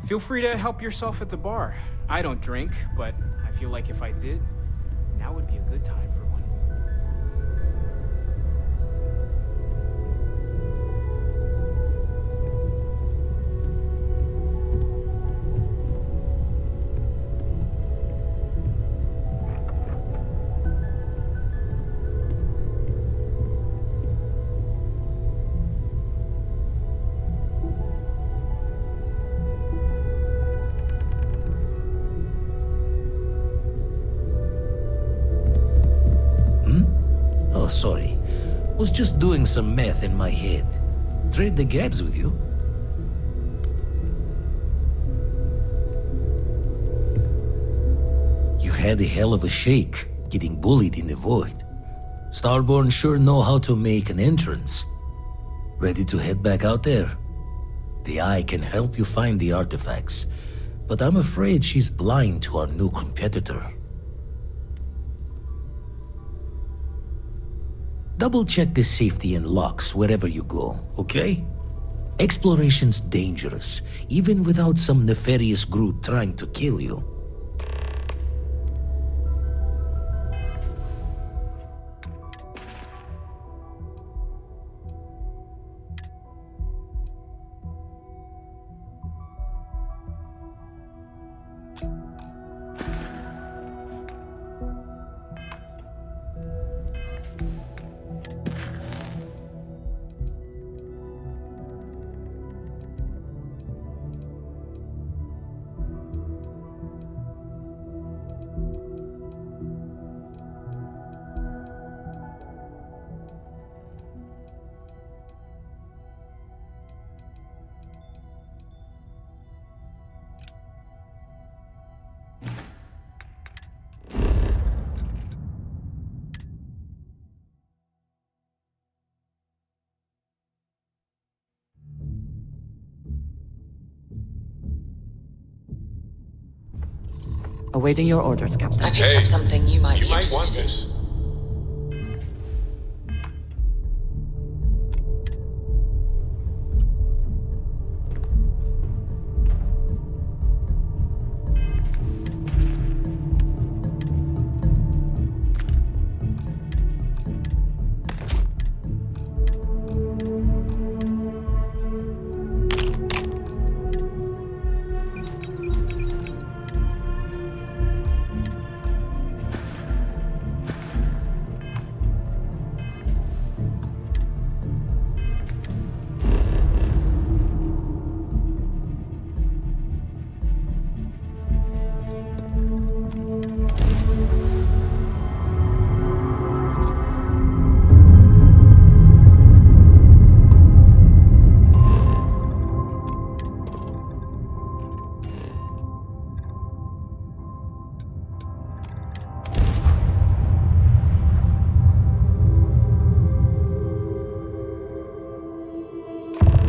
Feel free to help yourself at the bar. I don't drink, but I feel like if I did, now would be a good time for one. Sorry. Was just doing some math in my head. Trade the grabs with you? You had a hell of a shake, getting bullied in the void. Starborn sure know how to make an entrance. Ready to head back out there? The Eye can help you find the artifacts, but I'm afraid she's blind to our new competitor. Double-check the safety and locks wherever you go, okay? Exploration's dangerous, even without some nefarious group trying to kill you. Awaiting your orders, Captain. I picked up something you might be want interested in. this.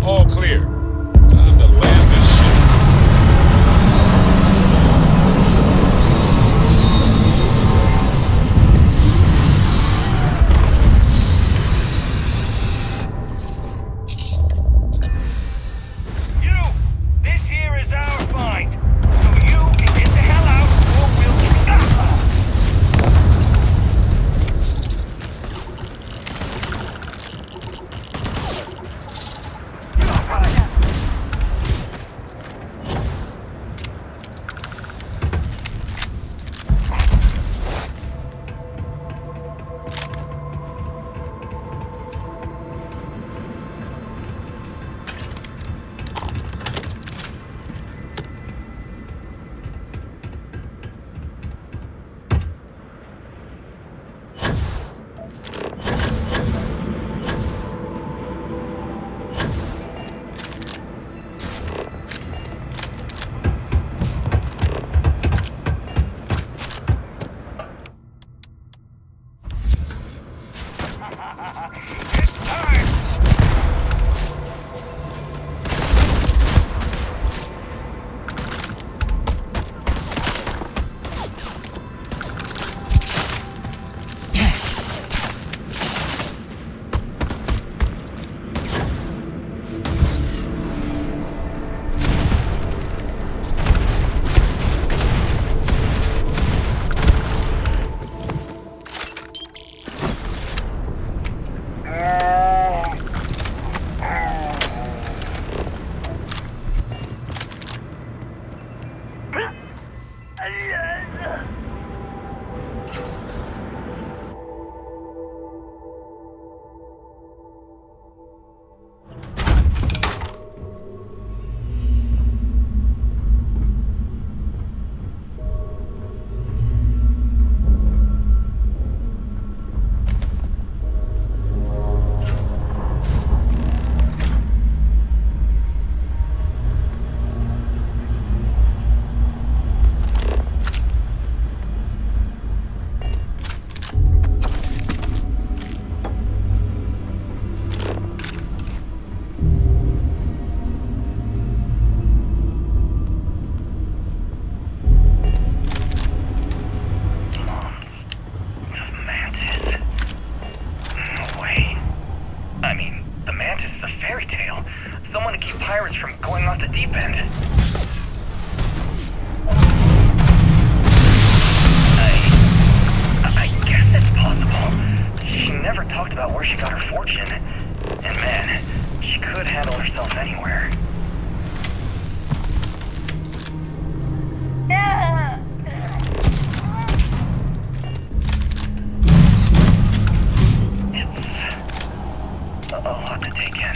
All clear. Time to land this ship. You! This here is our find. So you can get the hell out or we'll... It's time! pirates from going off the deep end. I guess it's possible. She never talked about where she got her fortune. And man, she could handle herself anywhere. It's a lot to take in.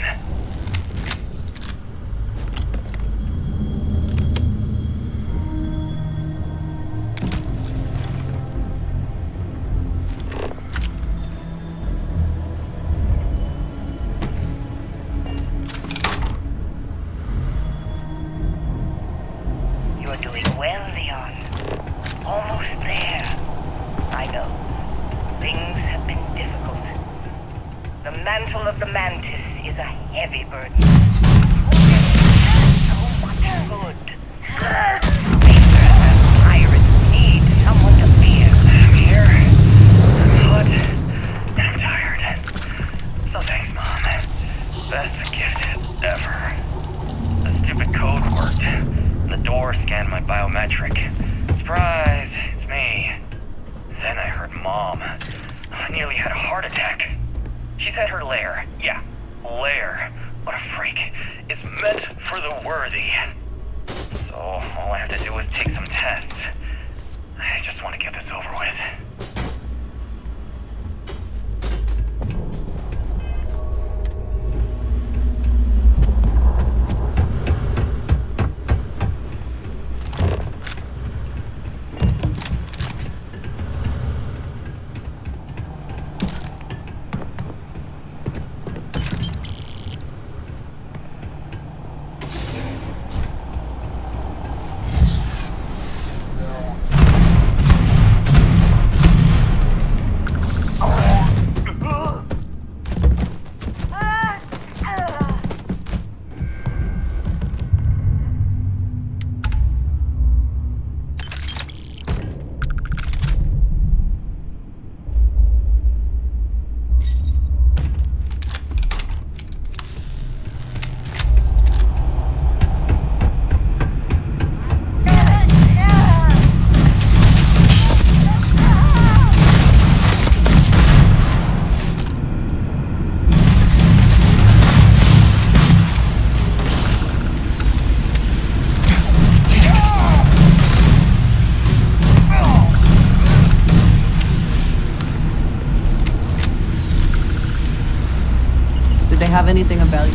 Have anything of value?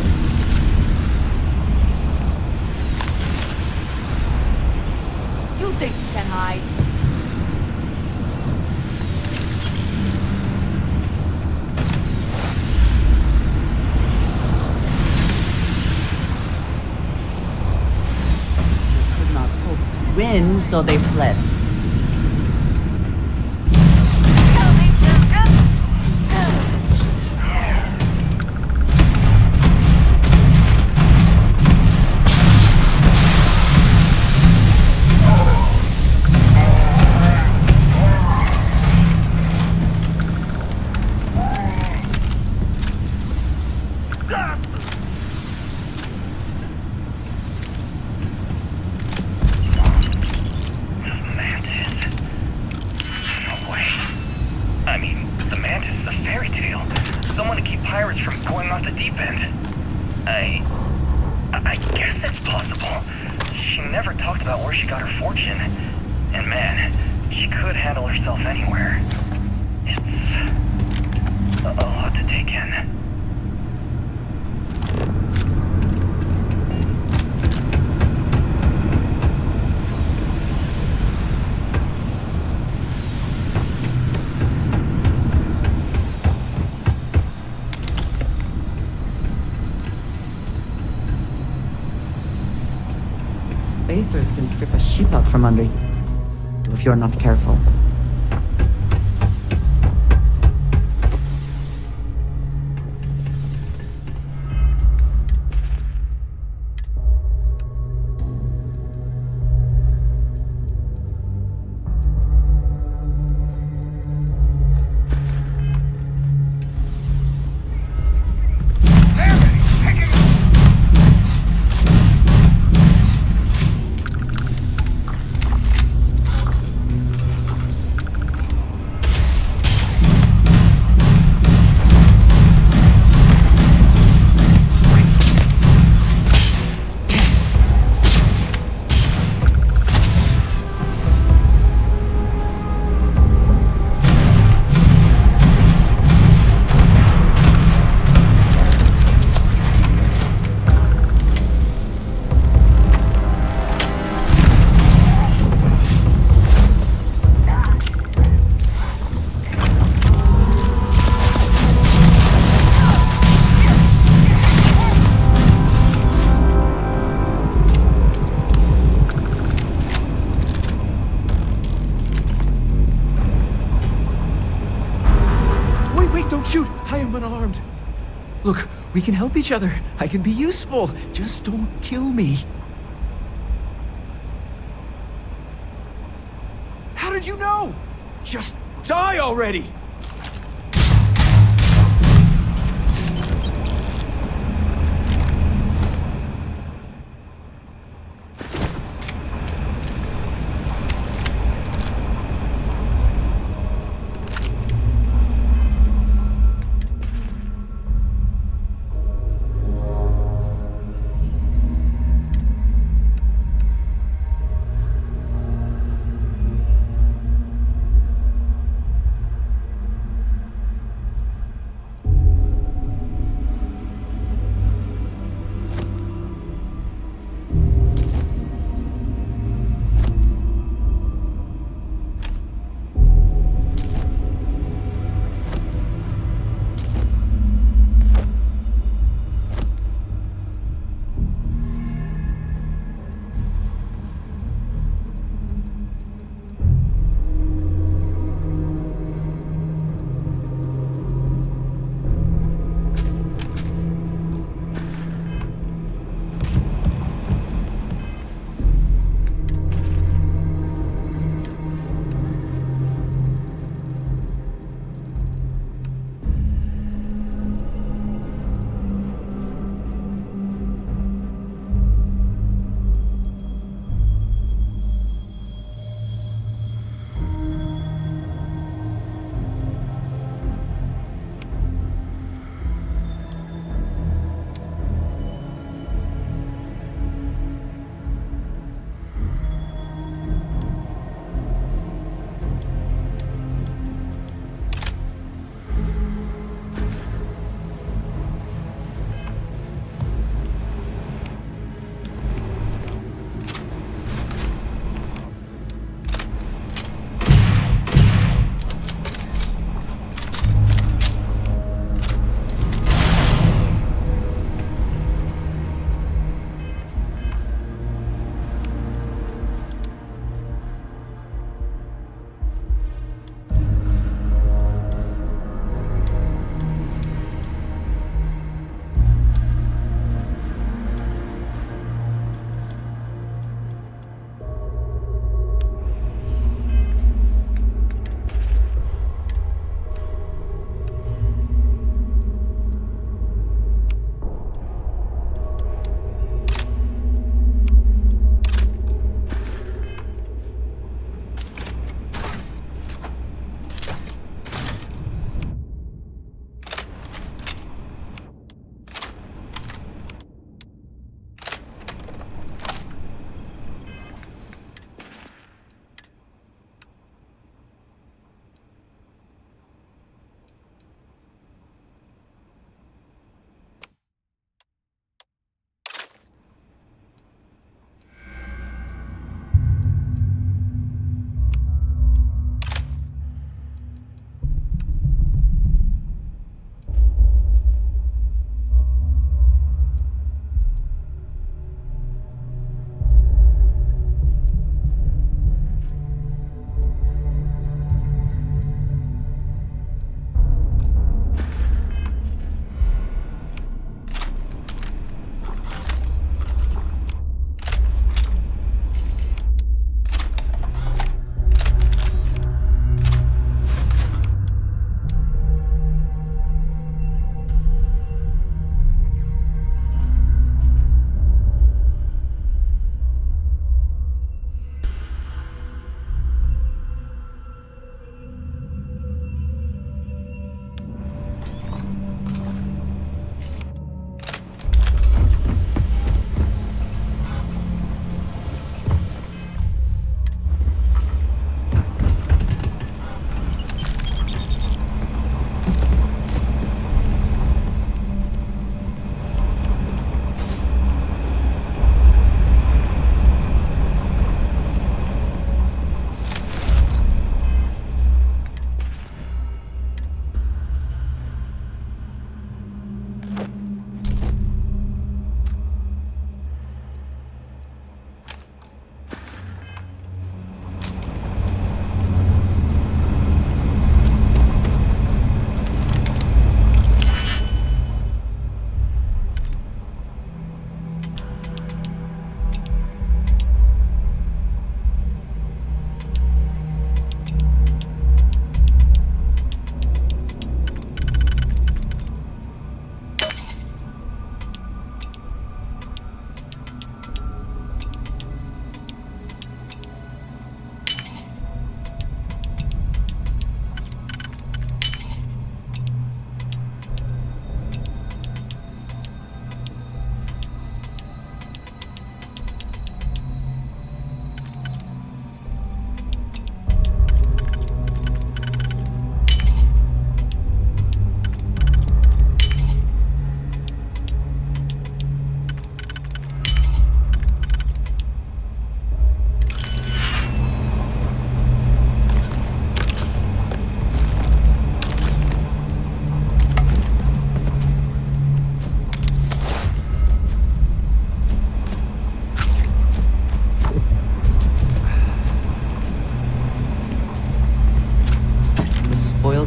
You think you can hide? They could not hope to win, so they fled. Spacers can strip a sheep out from under you, if you're not careful. Don't shoot! I am unarmed. Look, we can help each other. I can be useful. Just don't kill me. How did you know? Just die already!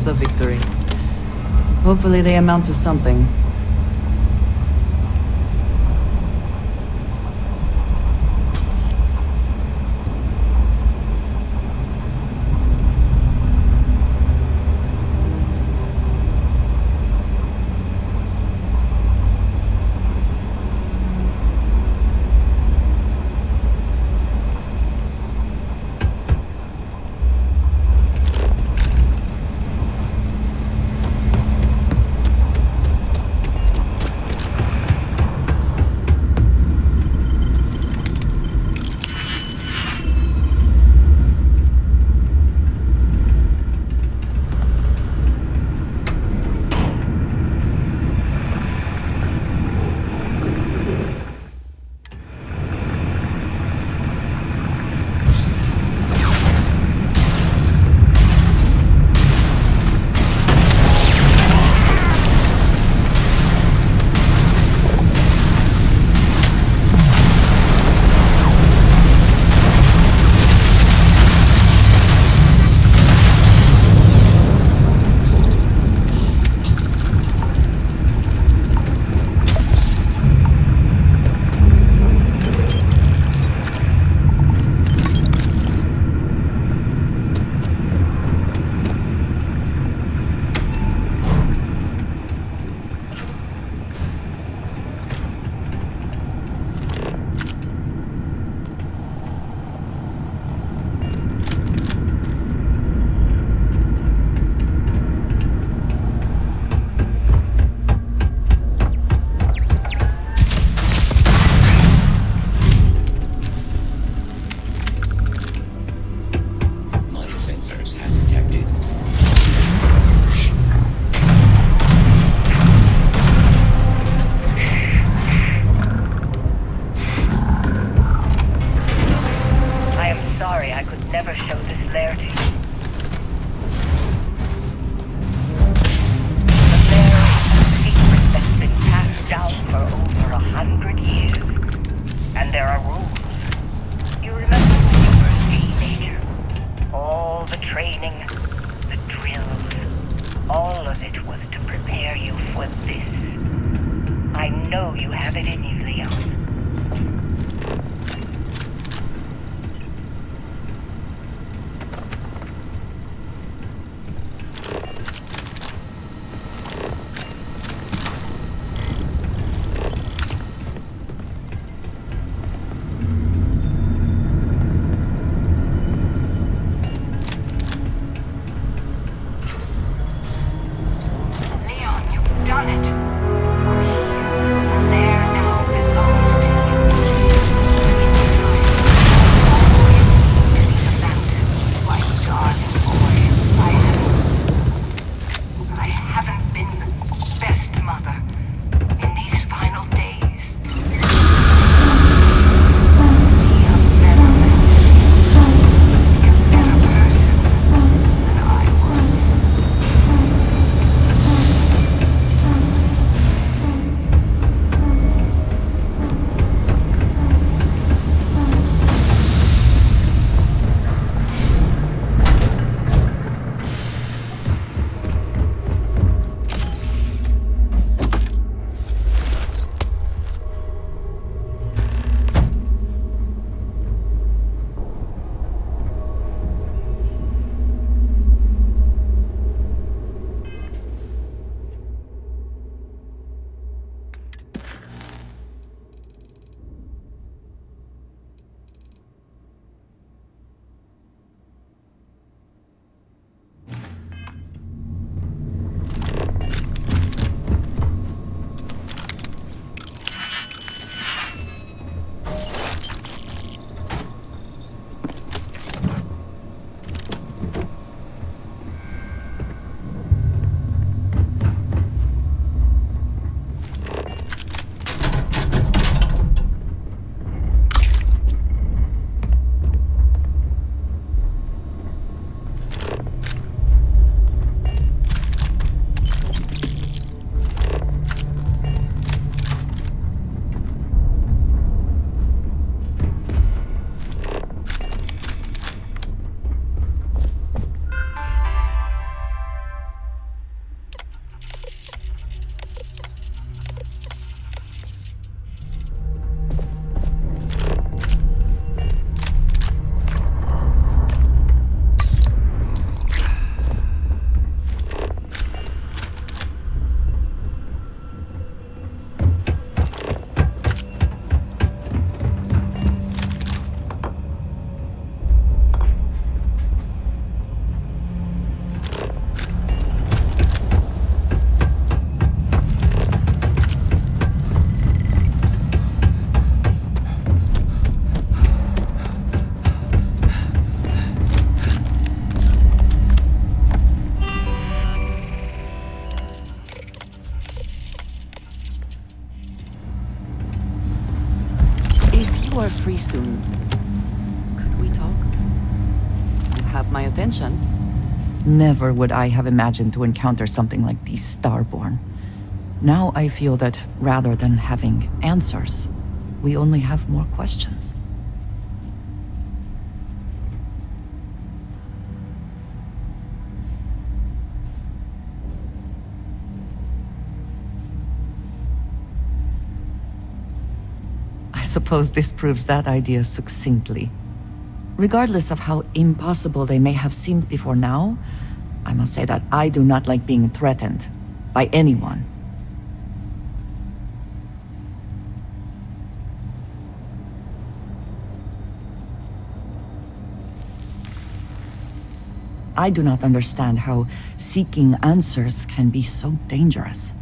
signals of victory. Hopefully they amount to something. Leon, you've done it. We're here. The lair now belongs are free soon, could we talk? You have my attention. Never would I have imagined to encounter something like these Starborn. Now I feel that rather than having answers, we only have more questions. I suppose this proves that idea succinctly. Regardless of how impossible they may have seemed before now, I must say that I do not like being threatened by anyone. I do not understand how seeking answers can be so dangerous.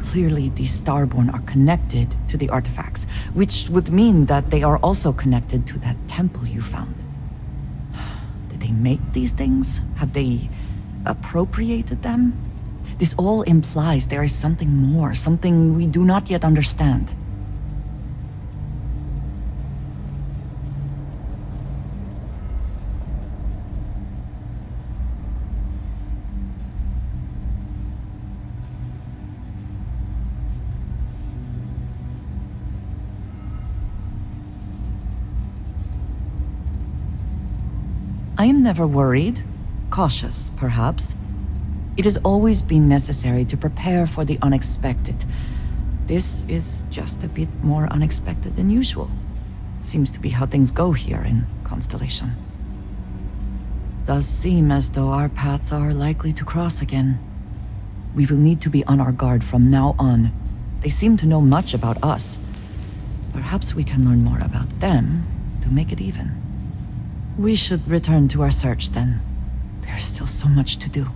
Clearly, these Starborn are connected to the artifacts, which would mean that they are also connected to that temple you found. Did they make these things? Have they appropriated them? This all implies there is something more, something we do not yet understand. I am never worried. Cautious, perhaps. It has always been necessary to prepare for the unexpected. This is just a bit more unexpected than usual. It seems to be how things go here in Constellation. Does seem as though our paths are likely to cross again. We will need to be on our guard from now on. They seem to know much about us. Perhaps we can learn more about them to make it even. We should return to our search then. There's still so much to do.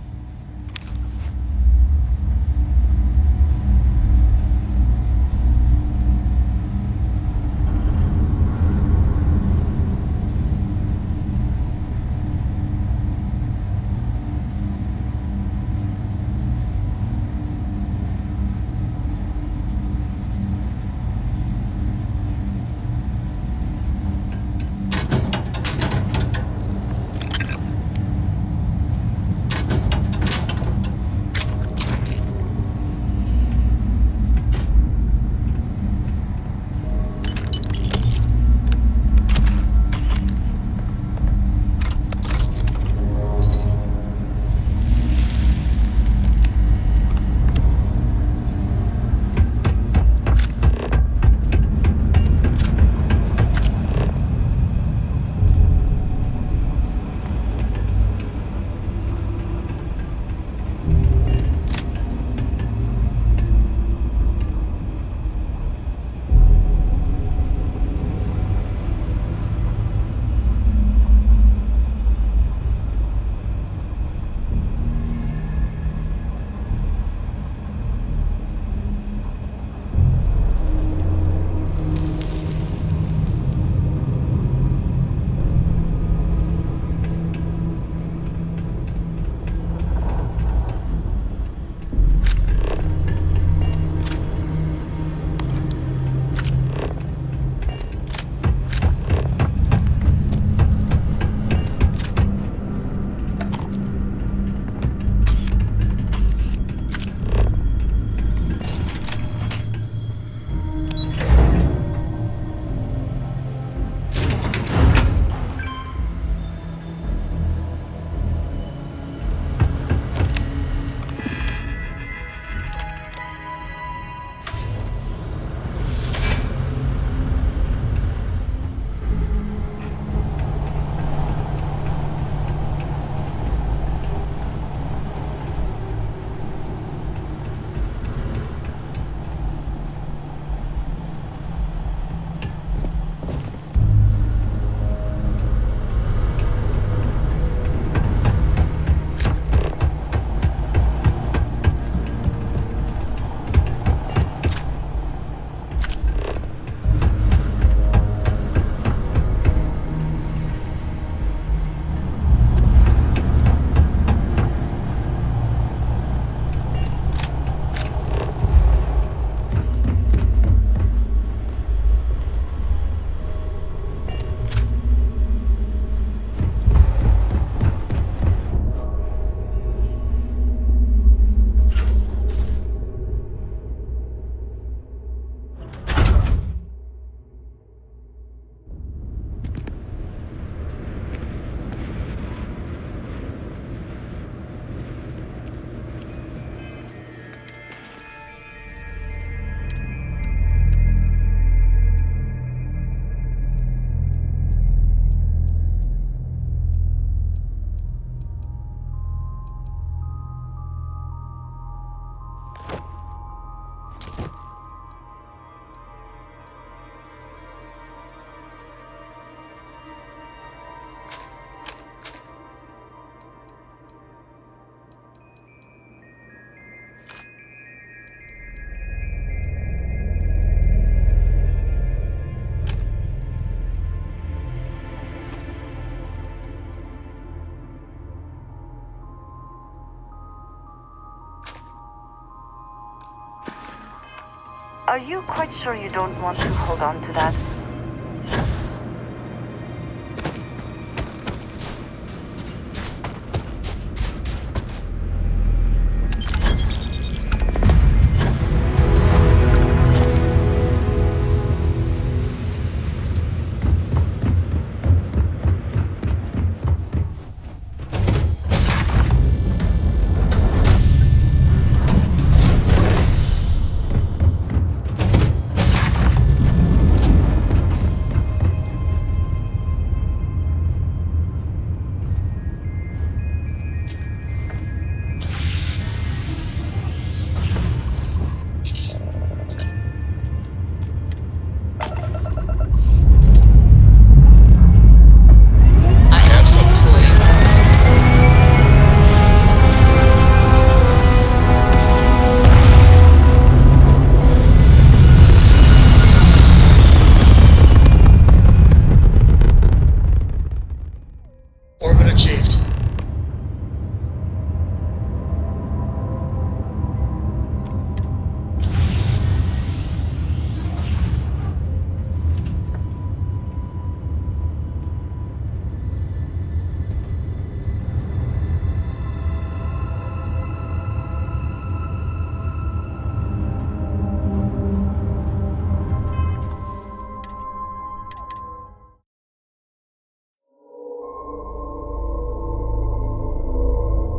Are you quite sure you don't want to hold on to that?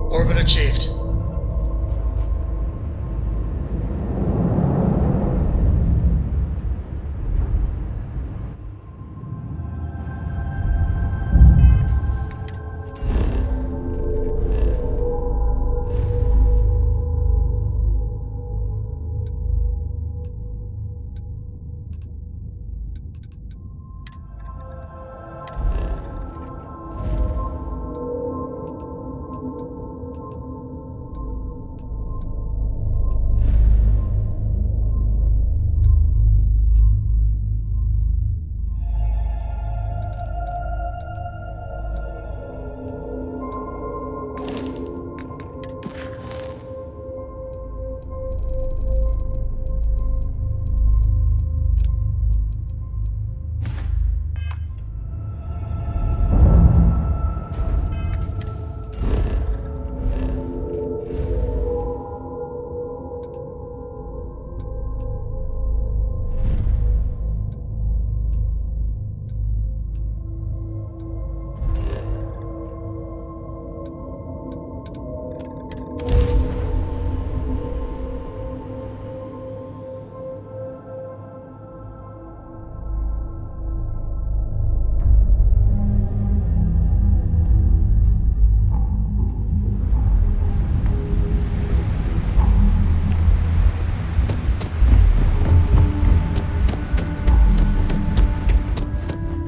Orbit achieved.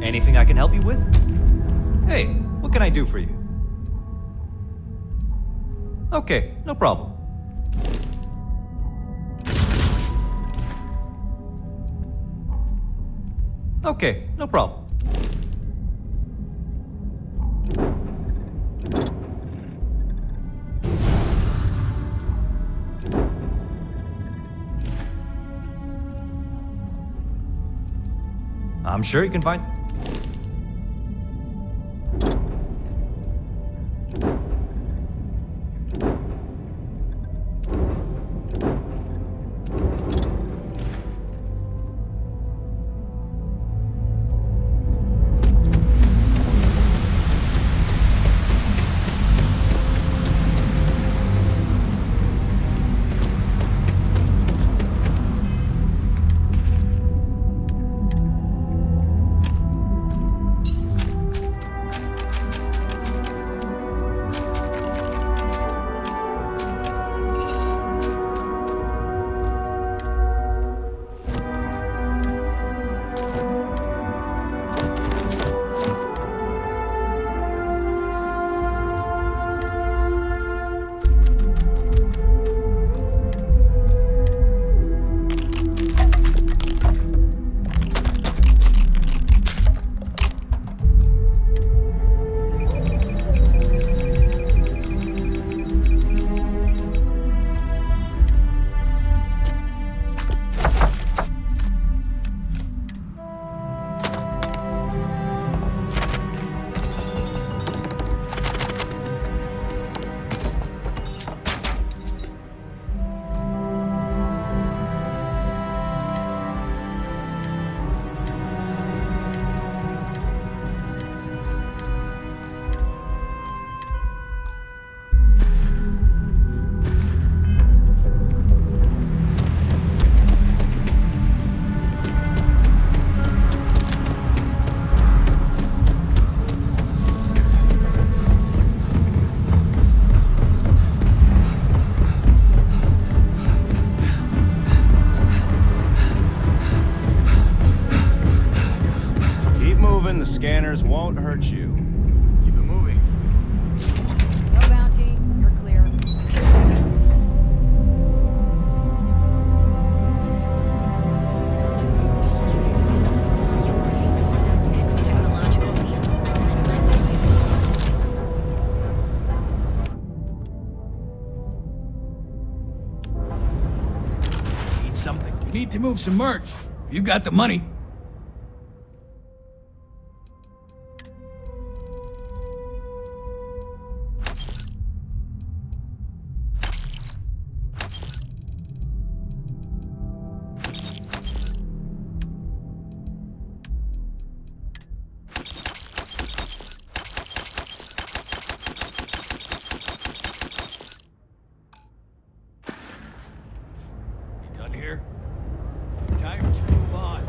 Anything I can help you with? Hey, what can I do for you? Okay, no problem. Okay, no problem. I'm sure you can find... scanners won't hurt you. Keep it moving. No bounty. You're clear. Are you working toward that next technological leap? Then let me. Need something. We need to move some merch. You got the money. Done here? Time to move on.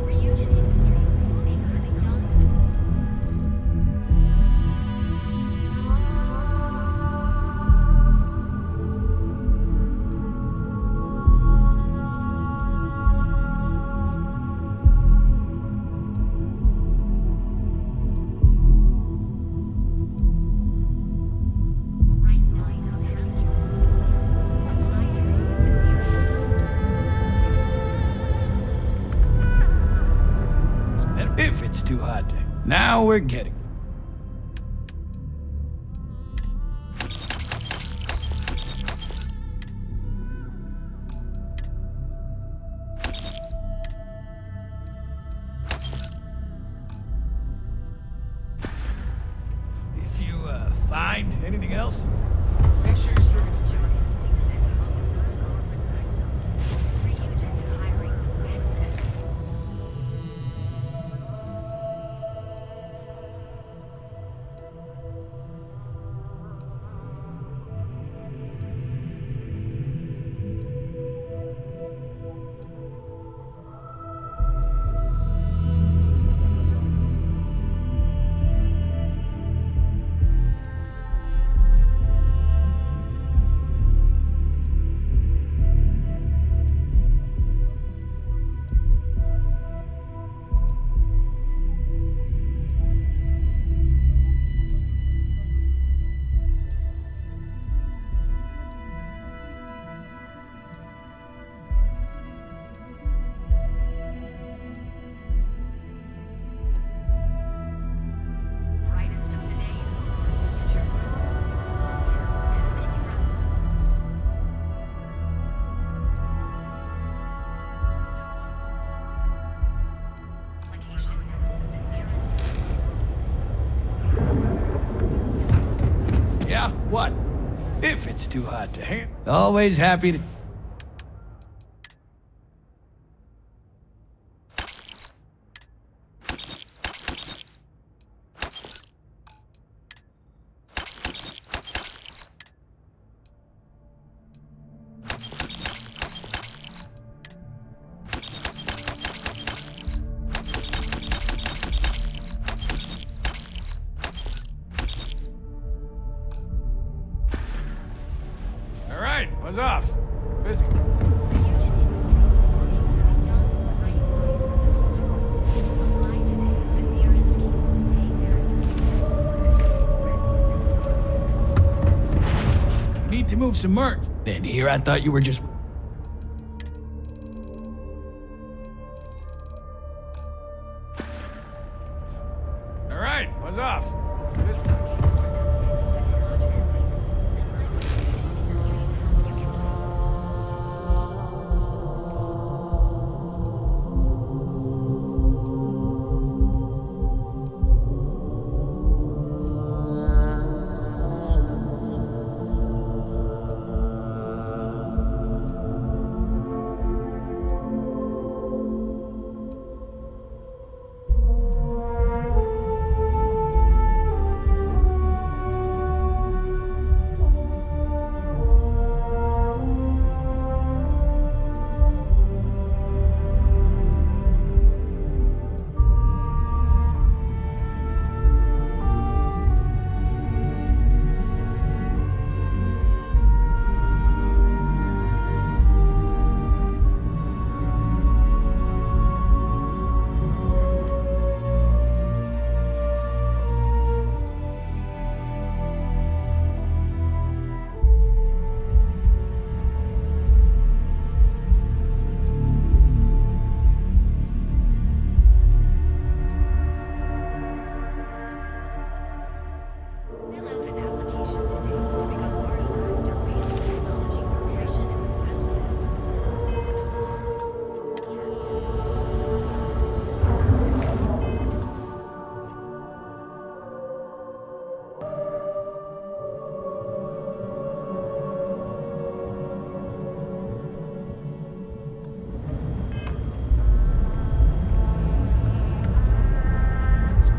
Ryujin Industries is looking for the young. Right lines of Manjaro. Apply to the nearest. It's better if it's too hot to. Now we're getting. If you find anything else, Make sure you bring it to me. Ryujin is hiring residents. Brightest of today. Future tomorrow. And then you're out. Location. The nearest. yeah, what? If it's too hot to handle, always happy to. All right, buzz off. Busy. Ryujin Industries is looking for the young. Right lines of Manjaro. Apply today. The nearest key. We need to move some merch. Then here I thought you were just. All right, buzz off. Busy.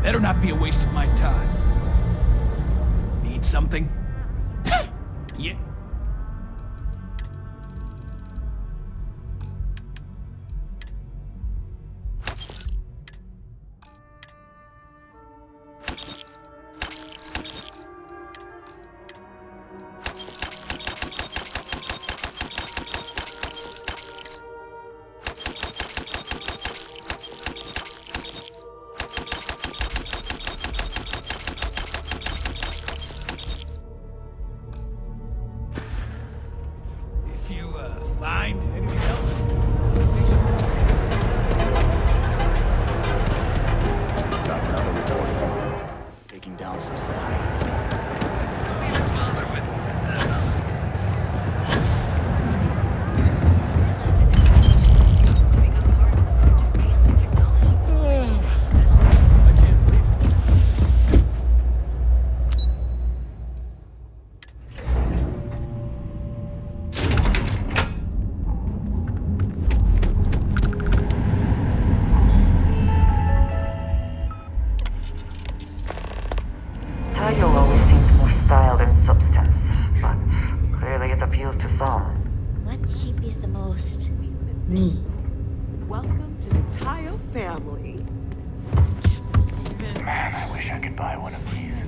Better not be a waste of my time. Need something? Yeah. If you find anything else, Taking down some stuff. Tayo always seemed more style than substance, but clearly it appeals to some. What sheep is the most? Me. Welcome to the Tayo family. Man, I wish I could buy one of these.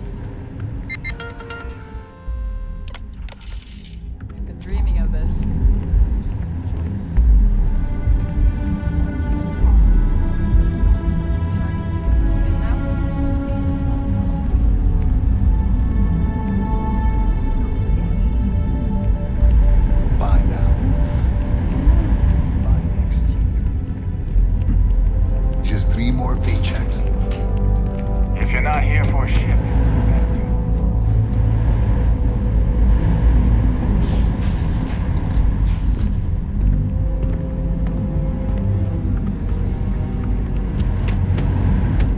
I've been dreaming of this. buy now. Buy next year. Just 3 more paychecks. If you're not here for a ship, that's you.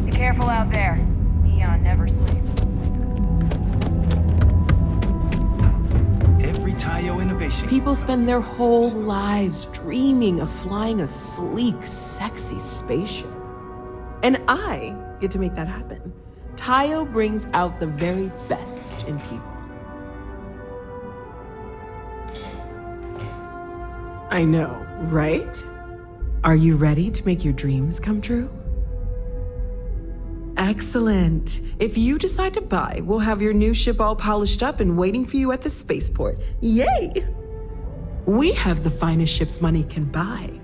Be careful out there. Neon never sleeps. Every Tayo innovation. People spend their whole lives dreaming of flying a sleek, sexy spaceship. And I get to make that happen. Tayo brings out the very best in people. I know, right? Are you ready to make your dreams come true? Excellent. If you decide to buy, we'll have your new ship all polished up and waiting for you at the spaceport. Yay! We have the finest ships money can buy.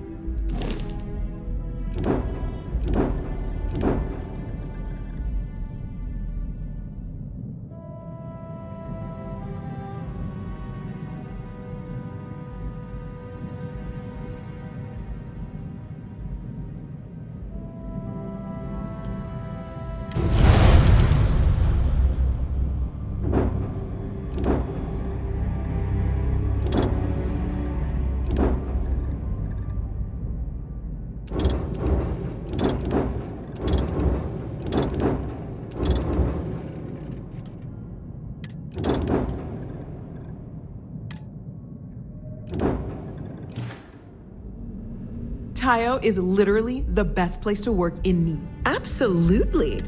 Tayo is literally the best place to work in me. Absolutely.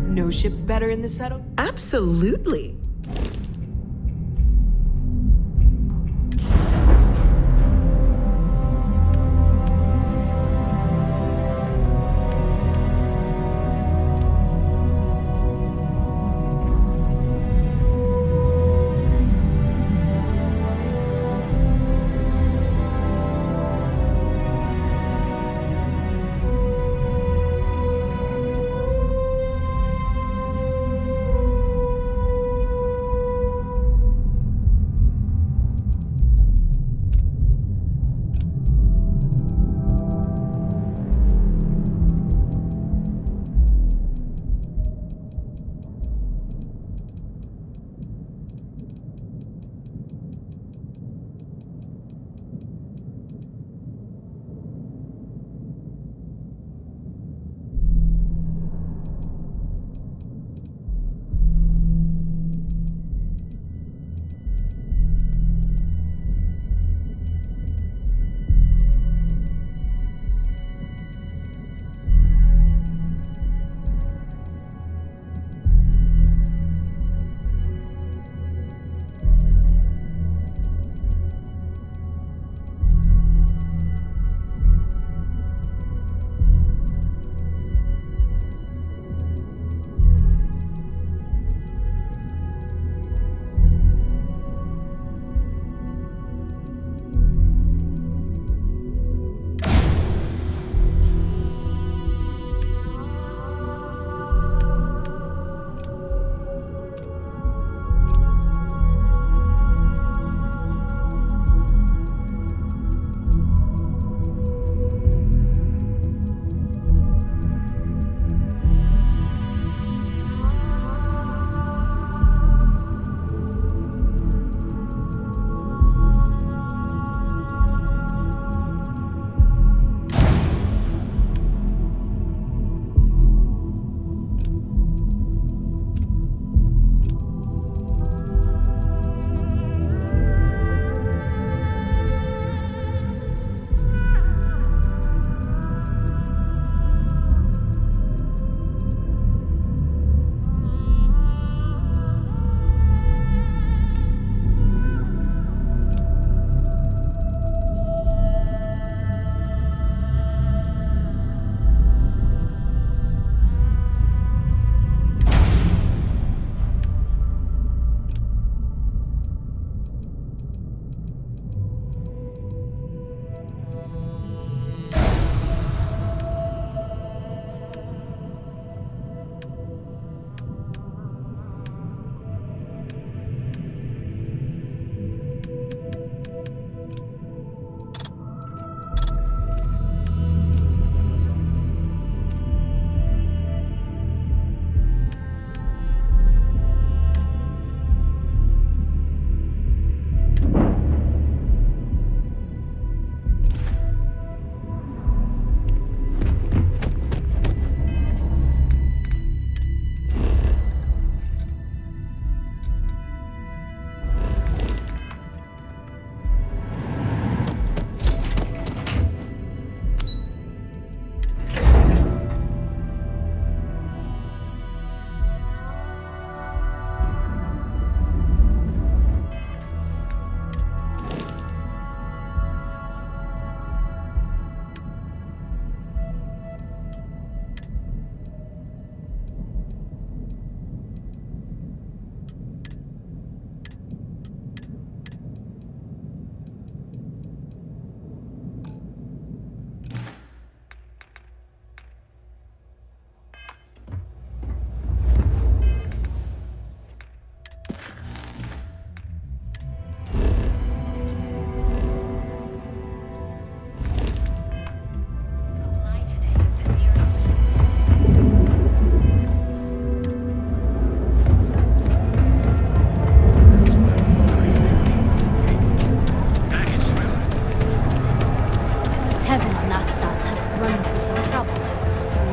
No ship's better in the settle? Absolutely.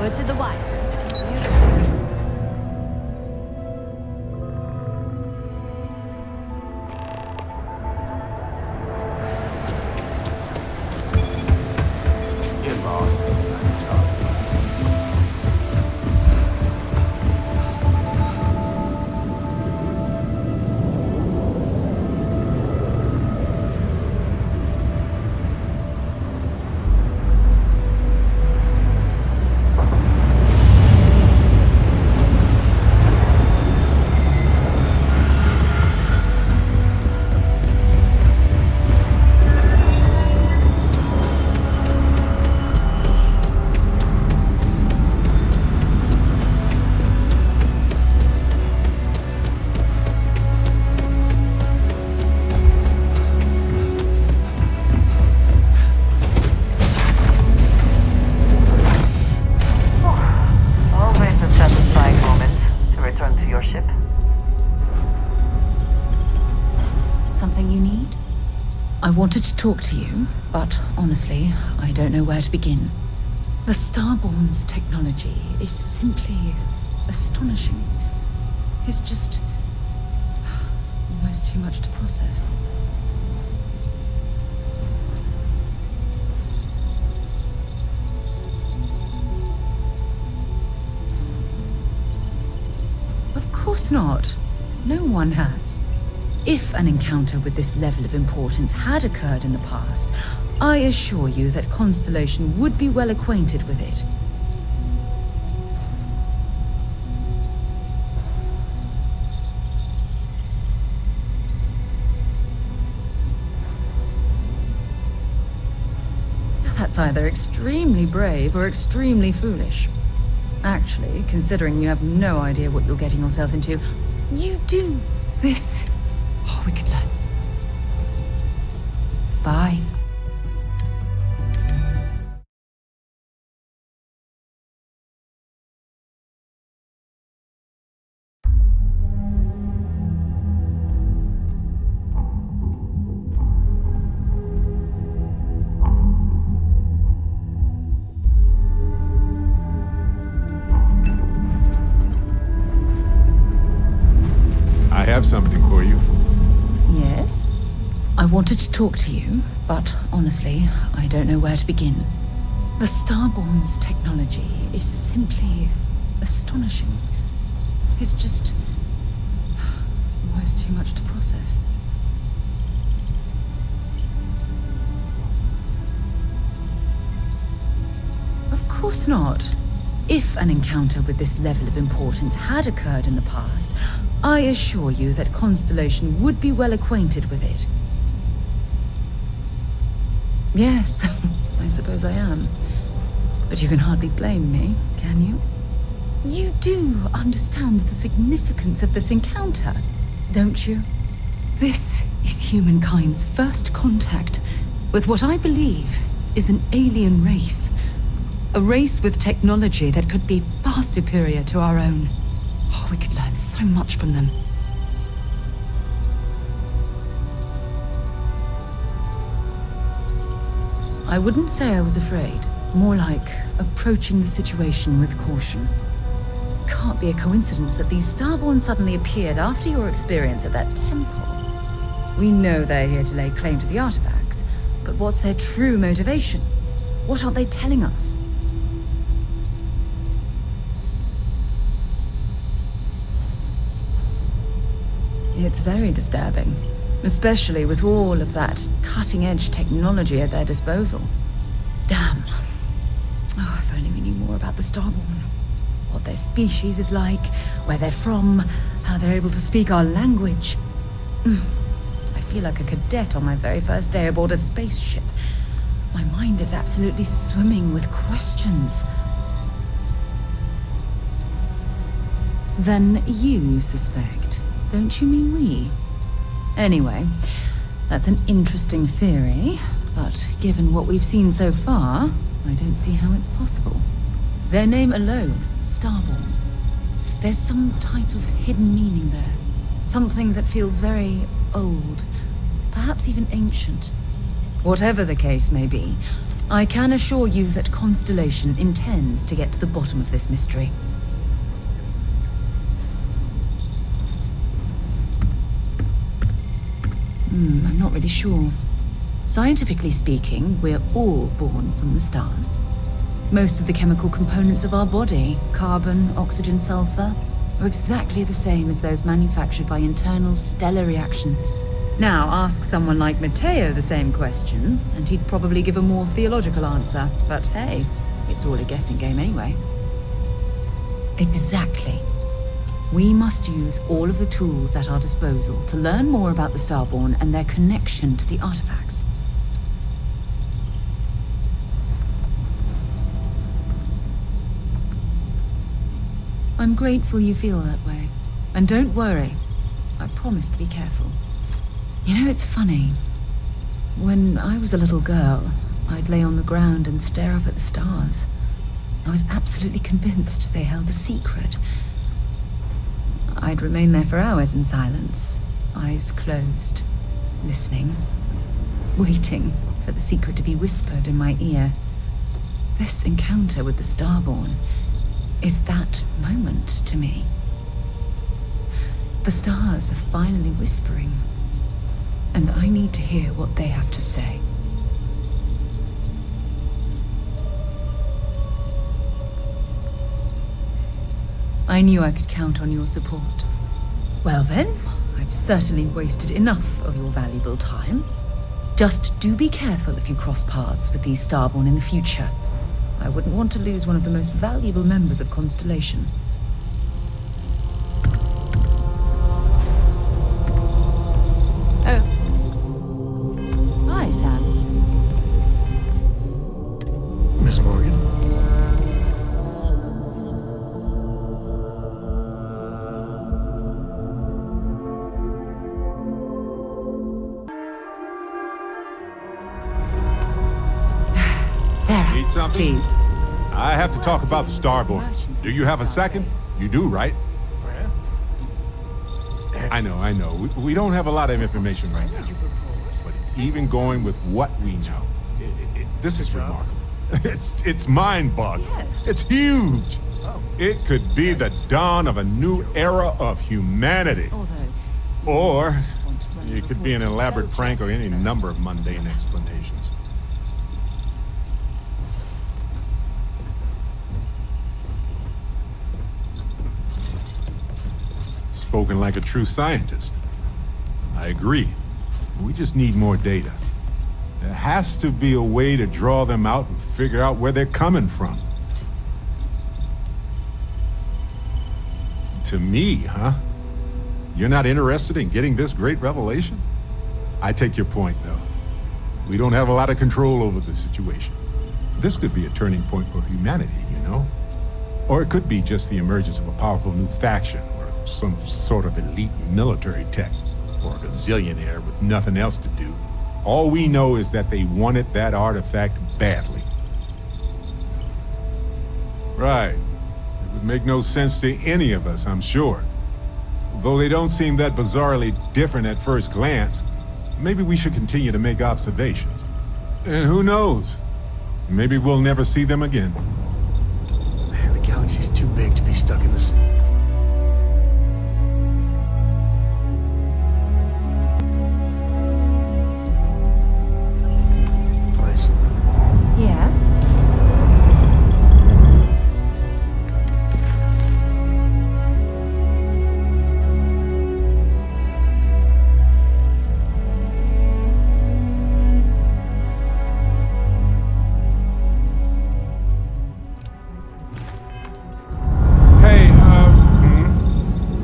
Over to the wise. You're lost. I wanted to talk to you, but honestly, I don't know where to begin. The Starborn's technology is simply astonishing. It's just almost too much to process. Of course not. No one has. If an encounter with this level of importance had occurred in the past, I assure you that Constellation would be well acquainted with it. That's either extremely brave or extremely foolish. Actually, considering you have no idea what you're getting yourself into, you do. This... Oh, wicked lads. Bye. I have something for you. Yes? I wanted to talk to you, but honestly, I don't know where to begin. The Starborn's technology is simply astonishing. It's just almost too much to process. Of course not. If an encounter with this level of importance had occurred in the past, I assure you that Constellation would be well acquainted with it. Yes, I suppose I am. But you can hardly blame me, can you? You do understand the significance of this encounter, don't you? This is humankind's first contact with what I believe is an alien race. A race with technology that could be far superior to our own. Oh, we could learn so much from them. I wouldn't say I was afraid. More like approaching the situation with caution. Can't be a coincidence that these Starborn suddenly appeared after your experience at that temple. We know they're here to lay claim to the artifacts, but what's their true motivation? What aren't they telling us? It's very disturbing, especially with all of that cutting-edge technology at their disposal. Damn. Oh, if only we knew more about the Starborn. What their species is like, where they're from, how they're able to speak our language. I feel like a cadet on my very first day aboard a spaceship. My mind is absolutely swimming with questions. Then you suspect. Don't you mean we? Anyway, that's an interesting theory, but given what we've seen so far, I don't see how it's possible. Their name alone, Starborn. There's some type of hidden meaning there. Something that feels very old, perhaps even ancient. Whatever the case may be, I can assure you that Constellation intends to get to the bottom of this mystery. I'm not really sure. Scientifically speaking, we're all born from the stars. Most of the chemical components of our body, carbon, oxygen, sulfur, are exactly the same as those manufactured by internal stellar reactions. Now, ask someone like Matteo the same question, and he'd probably give a more theological answer. But hey, it's all a guessing game anyway. Exactly. We must use all of the tools at our disposal to learn more about the Starborn and their connection to the artifacts. I'm grateful you feel that way. And don't worry, I promise to be careful. You know, it's funny. When I was a little girl, I'd lay on the ground and stare up at the stars. I was absolutely convinced they held a secret. I'd remain there for hours in silence, eyes closed, listening, waiting for the secret to be whispered in my ear. This encounter with the Starborn is that moment to me. The stars are finally whispering, and I need to hear what they have to say. I knew I could count on your support. Well then, I've certainly wasted enough of your valuable time. Just do be careful if you cross paths with these Starborn in the future. I wouldn't want to lose one of the most valuable members of Constellation. Oh. Hi, Sam. Miss Morgan? Sarah, Need something? please. I have to talk about the Starborn. Do you have a second? You do, right? I know. We don't have a lot of information right now. But even going with what we know, this is remarkable. It's mind-boggling. Yes. It's huge. It could be the dawn of a new era of humanity. Or it could be an elaborate prank or any number of mundane explanations. Spoken like a true scientist. I agree. We just need more data. There has to be a way to draw them out and figure out where they're coming from. To me, huh? You're not interested in getting this great revelation? I take your point, though. We don't have a lot of control over the situation. This could be a turning point for humanity, you know? Or it could be just the emergence of a powerful new faction, or some sort of elite military tech, or a gazillionaire with nothing else to do. All we know is that they wanted that artifact badly. Right. It would make no sense to any of us, I'm sure. Though they don't seem that bizarrely different at first glance, maybe we should continue to make observations. And who knows? Maybe we'll never see them again. Man, the galaxy's too big to be stuck in this. Place. Yeah?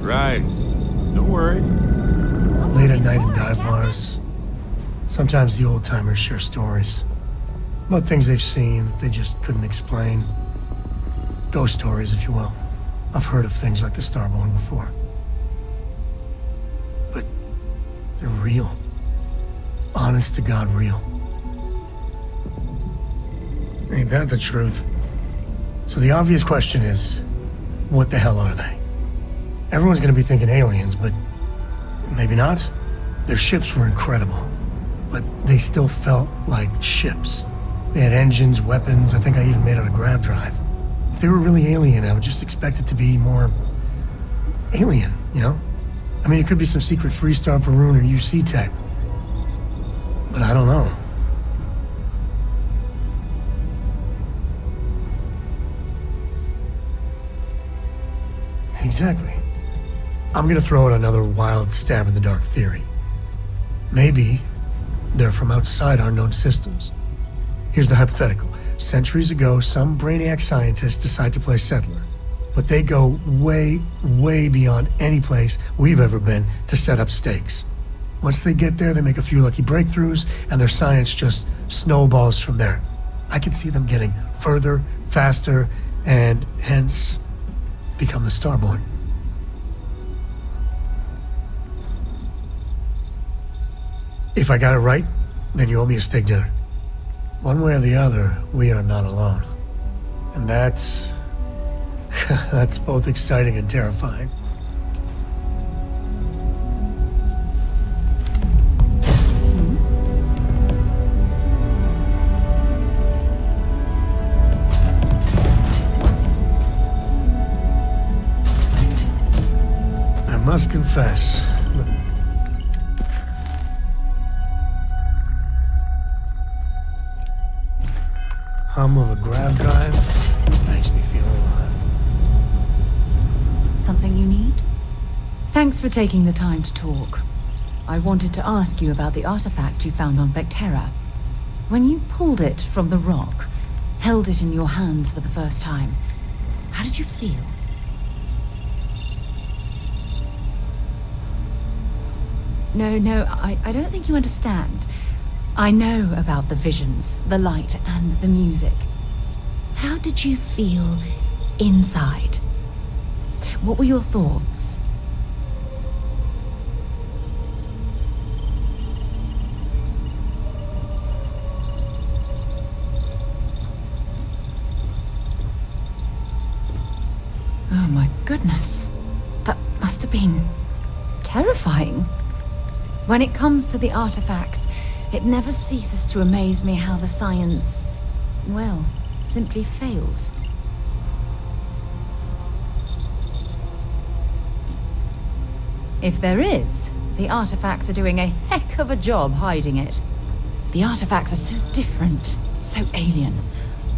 Right. No worries. Late at night in dive bars, sometimes the old-timers share stories about things they've seen that they just couldn't explain. Ghost stories, if you will. I've heard of things like the Starborn before. But they're real. Honest to God real. Ain't that the truth? So the obvious question is, what the hell are they? Everyone's gonna be thinking aliens, but maybe not. Their ships were incredible, but they still felt like ships. They had engines, weapons, I think I even made out a grav drive. If they were really alien, I would just expect it to be more... alien, you know? I mean, it could be some secret Freestar Varun or UC tech. But I don't know. Exactly. I'm gonna throw out another wild stab in the dark theory. Maybe they're from outside our known systems. Here's the hypothetical. Centuries ago, some brainiac scientists decide to play settler. But they go way, way beyond any place we've ever been to set up stakes. Once they get there, they make a few lucky breakthroughs, and their science just snowballs from there. I can see them getting further, faster, and hence become the Starborn. If I got it right, then you owe me a steak dinner. One way or the other, we are not alone. And that's... that's both exciting and terrifying. I must confess, hum of a grav drive makes me feel alive. Something you need? Thanks for taking the time to talk. I wanted to ask you about the artifact you found on Vectera. When you pulled it from the rock, held it in your hands for the first time, how did you feel? No, I don't think you understand. I know about the visions, the light, and the music. How did you feel inside? What were your thoughts? Oh my goodness. That must have been terrifying. When it comes to the artifacts, it never ceases to amaze me how the science, well, simply fails. If there is, the artifacts are doing a heck of a job hiding it. The artifacts are so different, so alien,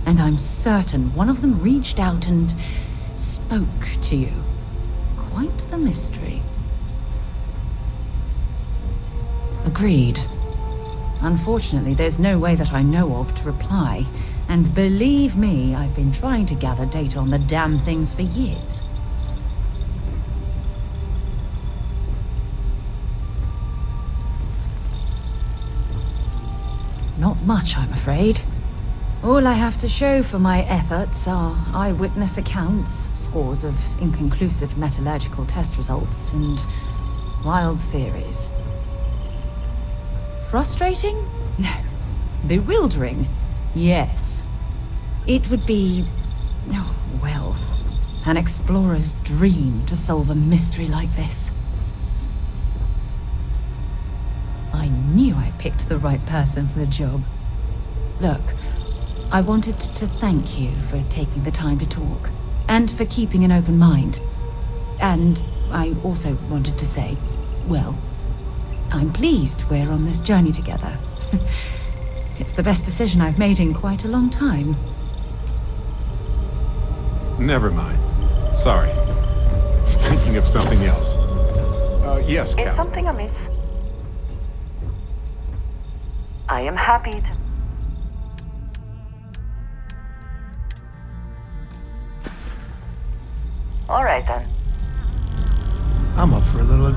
and I'm certain one of them reached out and spoke to you. Quite the mystery. Agreed. Unfortunately, there's no way that I know of to reply, and believe me, I've been trying to gather data on the damn things for years. Not much, I'm afraid. All I have to show for my efforts are eyewitness accounts, scores of inconclusive metallurgical test results, and wild theories. Frustrating? No. Bewildering? Yes. It would be, oh, well, an explorer's dream to solve a mystery like this. I knew I picked the right person for the job. Look, I wanted to thank you for taking the time to talk, and for keeping an open mind. And I also wanted to say, well, I'm pleased we're on this journey together. It's the best decision I've made in quite a long time. Never mind. Sorry. Thinking of something else. Yes, Captain. Is something amiss? I am happy to... All right, then. I'm up for a little...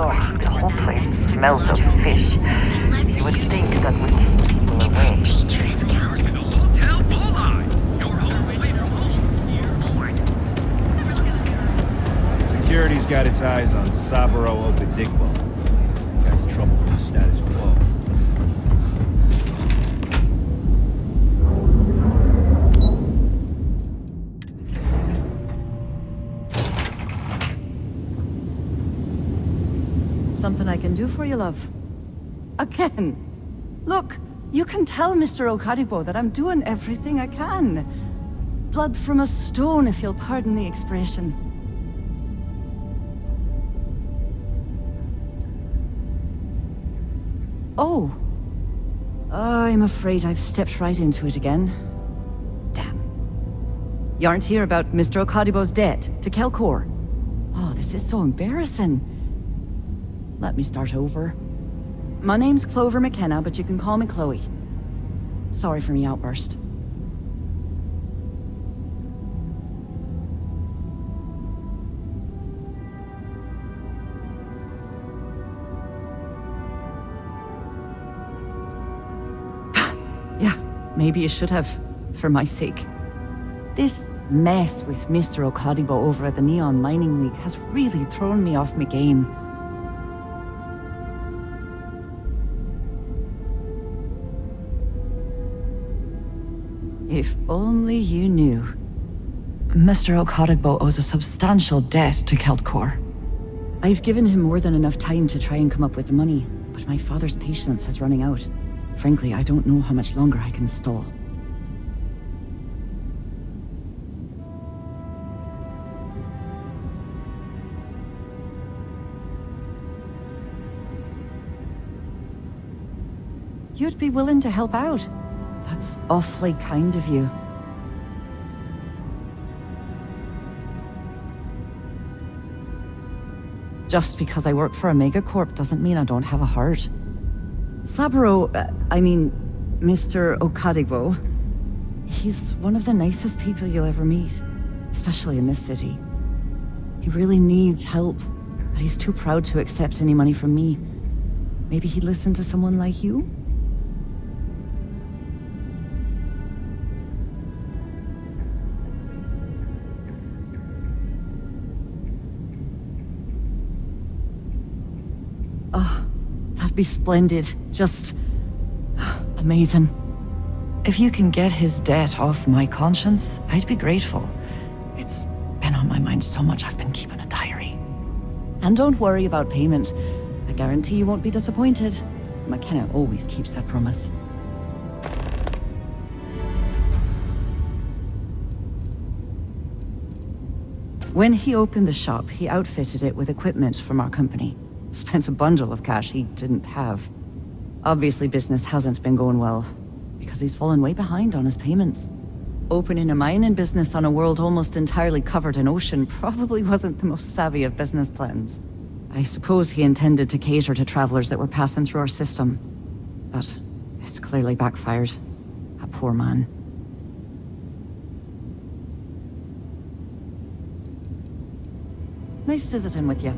Oh, the whole place smells of fish. You would think that would keep people away. Security's got its eyes on Saburo Obidigbo. That's trouble for the status quo. Something I can do for you, love. Again. Look, you can tell Mr. Okadibo that I'm doing everything I can. Blood from a stone, if you'll pardon the expression. Oh. I'm afraid I've stepped right into it again. Damn. You aren't here about Mr. Okadibo's debt to Kelkor. Oh, this is so embarrassing. Let me start over. My name's Clover McKenna, but you can call me Chloe. Sorry for me outburst. Yeah, maybe you should have, for my sake. This mess with Mr. Okadibo over at the Neon Mining League has really thrown me off my game. If only you knew. Mr. Okadibo owes a substantial debt to Keltkor. I've given him more than enough time to try and come up with the money, but my father's patience is running out. Frankly, I don't know how much longer I can stall. You'd be willing to help out. That's awfully kind of you. Just because I work for a megacorp doesn't mean I don't have a heart. Saburo, Mr. Okadibo, he's one of the nicest people you'll ever meet, especially in this city. He really needs help, but he's too proud to accept any money from me. Maybe he'd listen to someone like you? Oh, that'd be splendid. Just amazing. If you can get his debt off my conscience, I'd be grateful. It's been on my mind so much I've been keeping a diary. And don't worry about payment. I guarantee you won't be disappointed. McKenna always keeps that promise. When he opened the shop, he outfitted it with equipment from our company. Spent a bundle of cash he didn't have. Obviously, business hasn't been going well, because he's fallen way behind on his payments. Opening a mining business on a world almost entirely covered in ocean probably wasn't the most savvy of business plans. I suppose he intended to cater to travelers that were passing through our system. But it's clearly backfired. A poor man. Nice visiting with you.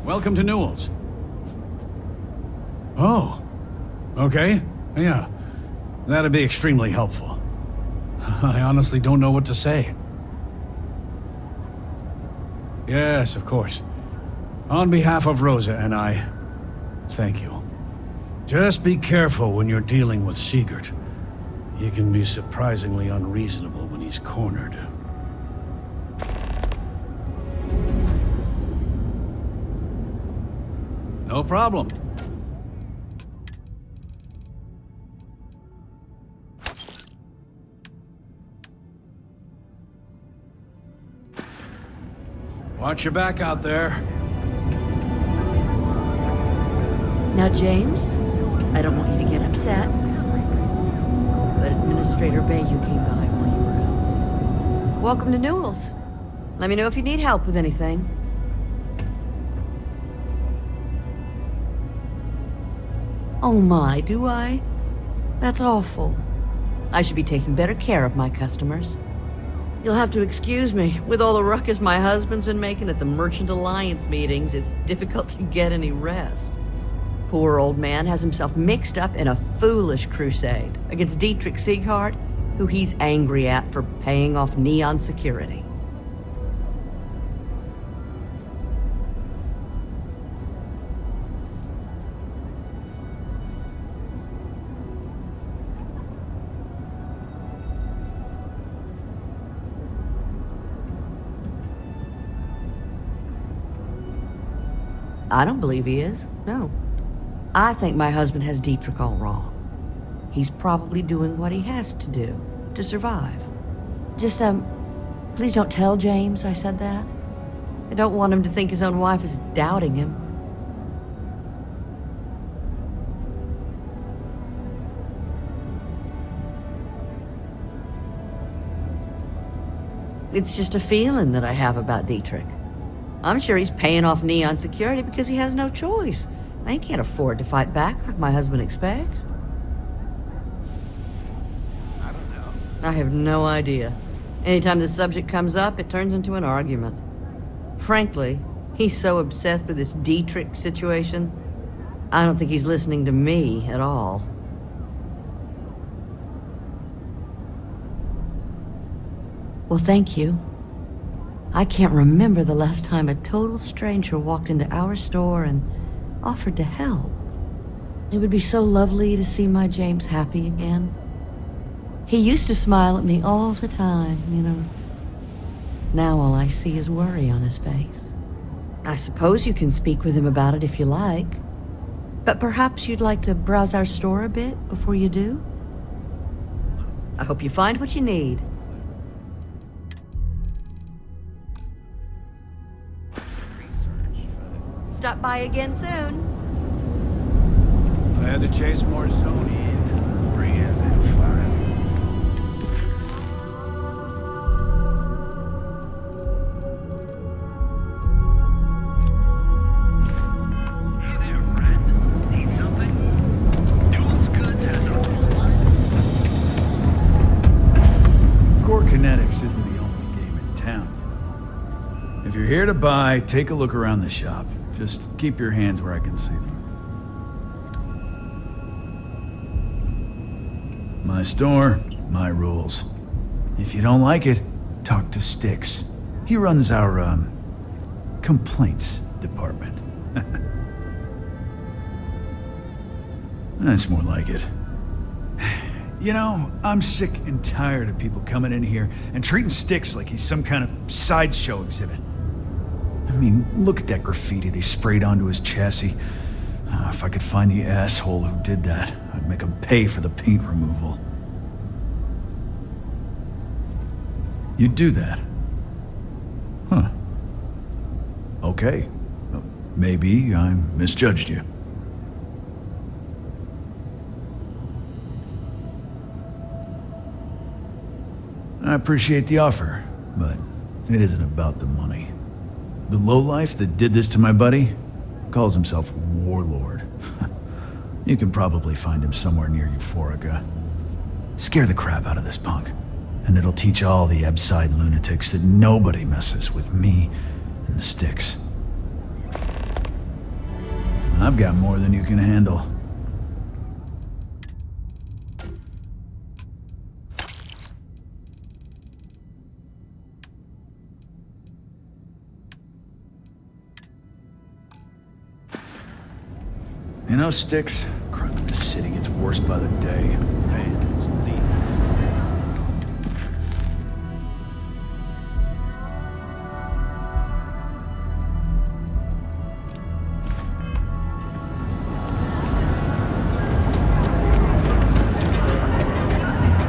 Welcome to Newell's. Oh. Okay. Yeah. That'd be extremely helpful. I honestly don't know what to say. Yes, of course. On behalf of Rosa and I, thank you. Just be careful when you're dealing with Sigurd. He can be surprisingly unreasonable when he's cornered. No problem. Watch your back out there. Now, James, I don't want you to get upset, but Administrator Bayou came by while you were out. Welcome to Newell's. Let me know if you need help with anything. Oh my, do I? That's awful. I should be taking better care of my customers. You'll have to excuse me. With all the ruckus my husband's been making at the Merchant Alliance meetings, it's difficult to get any rest. Poor old man has himself mixed up in a foolish crusade against Dietrich Sieghart, who he's angry at for paying off Neon Security. I don't believe he is, no. I think my husband has Dietrich all wrong. He's probably doing what he has to do to survive. Just, please don't tell James I said that. I don't want him to think his own wife is doubting him. It's just a feeling that I have about Dietrich. I'm sure he's paying off Neon Security because he has no choice. He can't afford to fight back like my husband expects. I don't know. I have no idea. Anytime the subject comes up, it turns into an argument. Frankly, he's so obsessed with this Dietrich situation, I don't think he's listening to me at all. Well, thank you. I can't remember the last time a total stranger walked into our store and offered to help. It would be so lovely to see my James happy again. He used to smile at me all the time, you know. Now all I see is worry on his face. I suppose you can speak with him about it if you like. But perhaps you'd like to browse our store a bit before you do? I hope you find what you need. Stop by again soon. I had to chase more Sony. Bring in that fire. Hey there, friend. Need something? Newell's Goods has a full line. Core Kinetics isn't the only game in town, you know. If you're here to buy, take a look around the shop. Just keep your hands where I can see them. My store, my rules. If you don't like it, talk to Styx. He runs our, complaints department. That's more like it. You know, I'm sick and tired of people coming in here and treating Styx like he's some kind of sideshow exhibit. I mean, look at that graffiti they sprayed onto his chassis. If I could find the asshole who did that, I'd make him pay for the paint removal. You'd do that? Huh. Okay. Maybe I misjudged you. I appreciate the offer, but it isn't about the money. The lowlife that did this to my buddy calls himself Warlord. You can probably find him somewhere near Euphorica. Scare the crap out of this punk, and it'll teach all the Ebside lunatics that nobody messes with me and the Styx. I've got more than you can handle. You know, Sticks, crime in this city gets worse by the day. Vandals, thieves.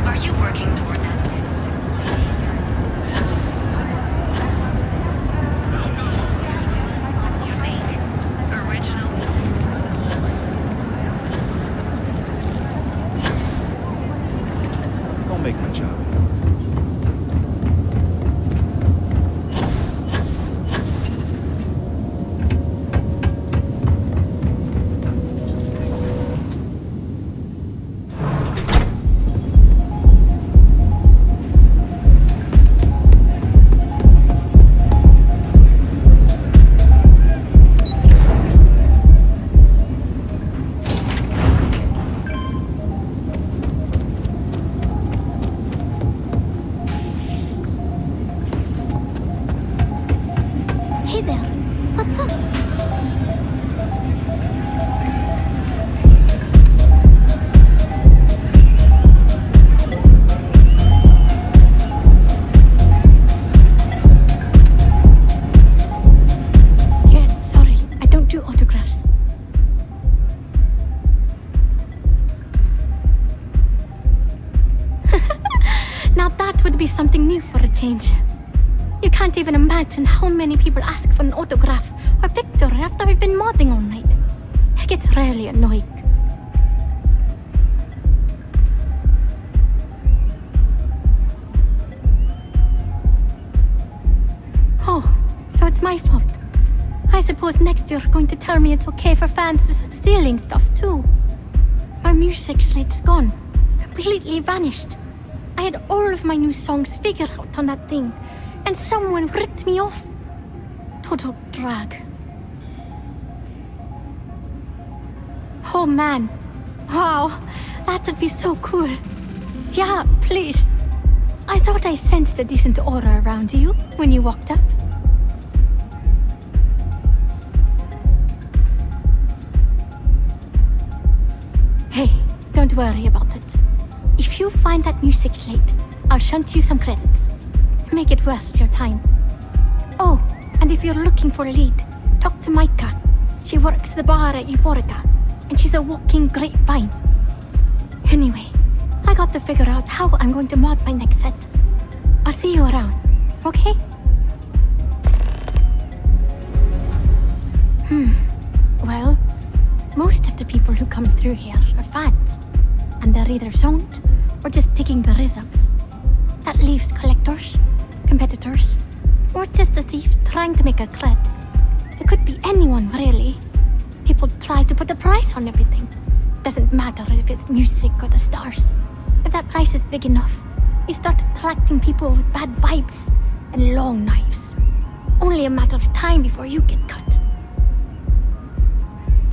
Are you working toward that next? Unique. Original. Don't make my job. Hey there. What's up? Yeah, sorry. I don't do autographs. Now that would be something new for a change. You can't even imagine how many people ask for an autograph or picture after we've been modding all night. It gets really annoying. Oh, so it's my fault. I suppose next you're going to tell me it's okay for fans to start stealing stuff too. My music slate's gone. Completely vanished. I had all of my new songs figured out on that thing, and someone ripped me off. Total drag. Oh man. Wow, that would be so cool. Yeah, please. I thought I sensed a decent aura around you when you walked up. Hey, don't worry about it. If you find that music slate, I'll shunt you some credits. Make it worth your time. Oh, and if you're looking for a lead, talk to Micah. She works the bar at Euphorica, and she's a walking grapevine. Anyway, I got to figure out how I'm going to mod my next set. I'll see you around, okay? Well, most of the people who come through here are fans, and they're either zoned or just digging the rhythms. That leaves collectors, competitors, or just a thief trying to make a cred. It could be anyone, really. People try to put a price on everything. Doesn't matter if it's music or the stars. If that price is big enough, you start attracting people with bad vibes and long knives. Only a matter of time before you get cut.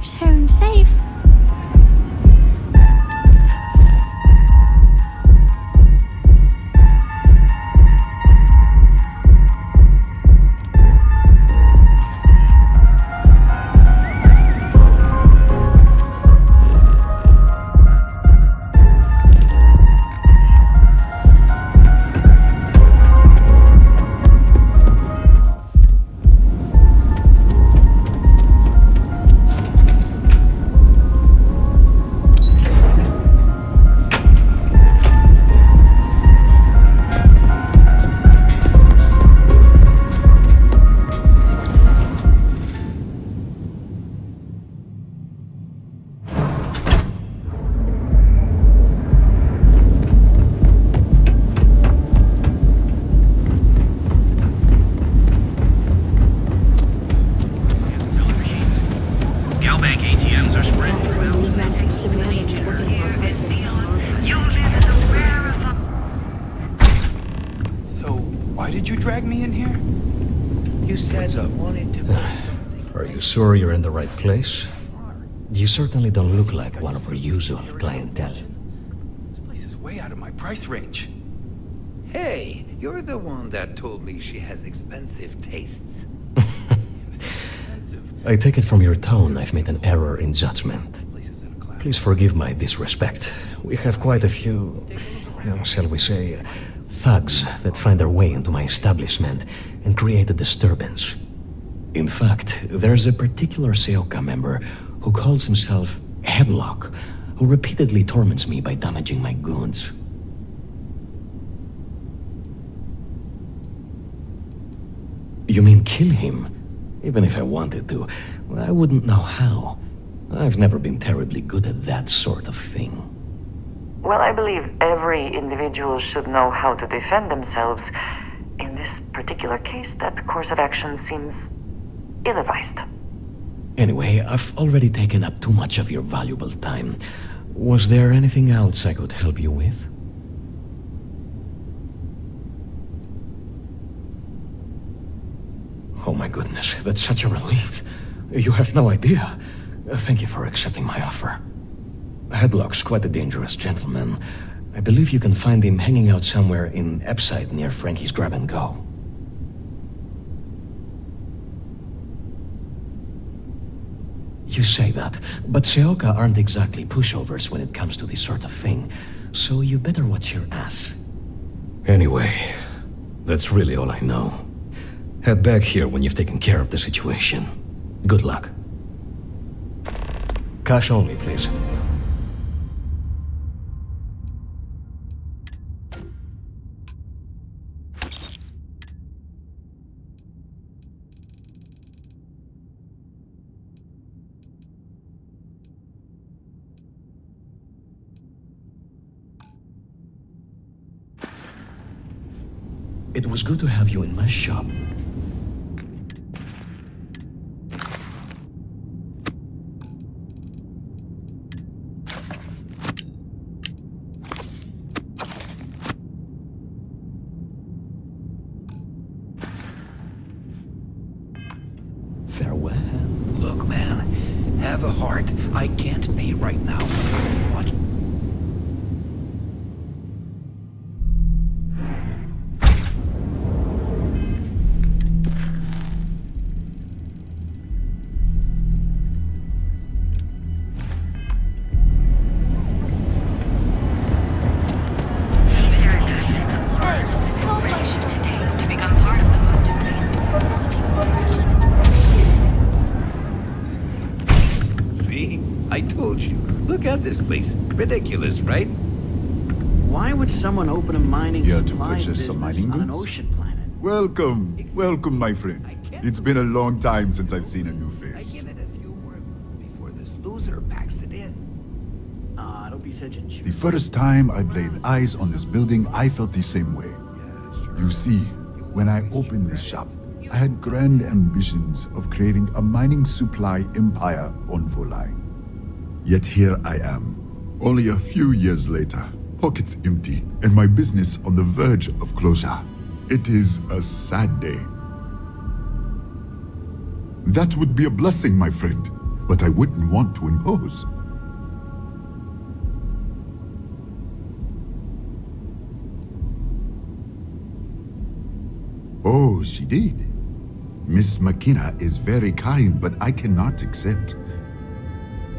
Sounds safe. Sure you're in the right place? You certainly don't look like one of our usual clientele. This place is way out of my price range. Hey, you're the one that told me she has expensive tastes. Expensive. I take it from your tone I've made an error in judgment. Please forgive my disrespect. We have quite a few, shall we say, thugs that find their way into my establishment and create a disturbance. In fact, there's a particular Seoka member who calls himself Headlock, who repeatedly torments me by damaging my goods. You mean kill him? Even if I wanted to, I wouldn't know how. I've never been terribly good at that sort of thing. Well, I believe every individual should know how to defend themselves. In this particular case, that course of action seems ill-advised. Anyway, I've already taken up too much of your valuable time. Was there anything else I could help you with? Oh my goodness, that's such a relief. You have no idea. Thank you for accepting my offer. Headlock's quite a dangerous gentleman. I believe you can find him hanging out somewhere in Epside near Frankie's Grab and Go. You say that, but Seoka aren't exactly pushovers when it comes to this sort of thing, so you better watch your ass. Anyway, that's really all I know. Head back here when you've taken care of the situation. Good luck. Cash only, please. It was good to have you in my shop. Farewell. Look, man, have a heart. I can't pay right now. What? This place. Ridiculous, right? Why would someone open a mining Here to supply purchase some business mining on an goods? ocean planet? Welcome, my friend. It's been a long time since I've seen a new face. I give it a few more months before this loser packs it in. Don't be such a jerk. The first time I laid eyes on this building, I felt the same way. You see, when I opened this shop, I had grand ambitions of creating a mining supply empire on Volai. Yet here I am, only a few years later, pockets empty, and my business on the verge of closure. It is a sad day. That would be a blessing, my friend, but I wouldn't want to impose. Oh, she did. Miss McKenna is very kind, but I cannot accept.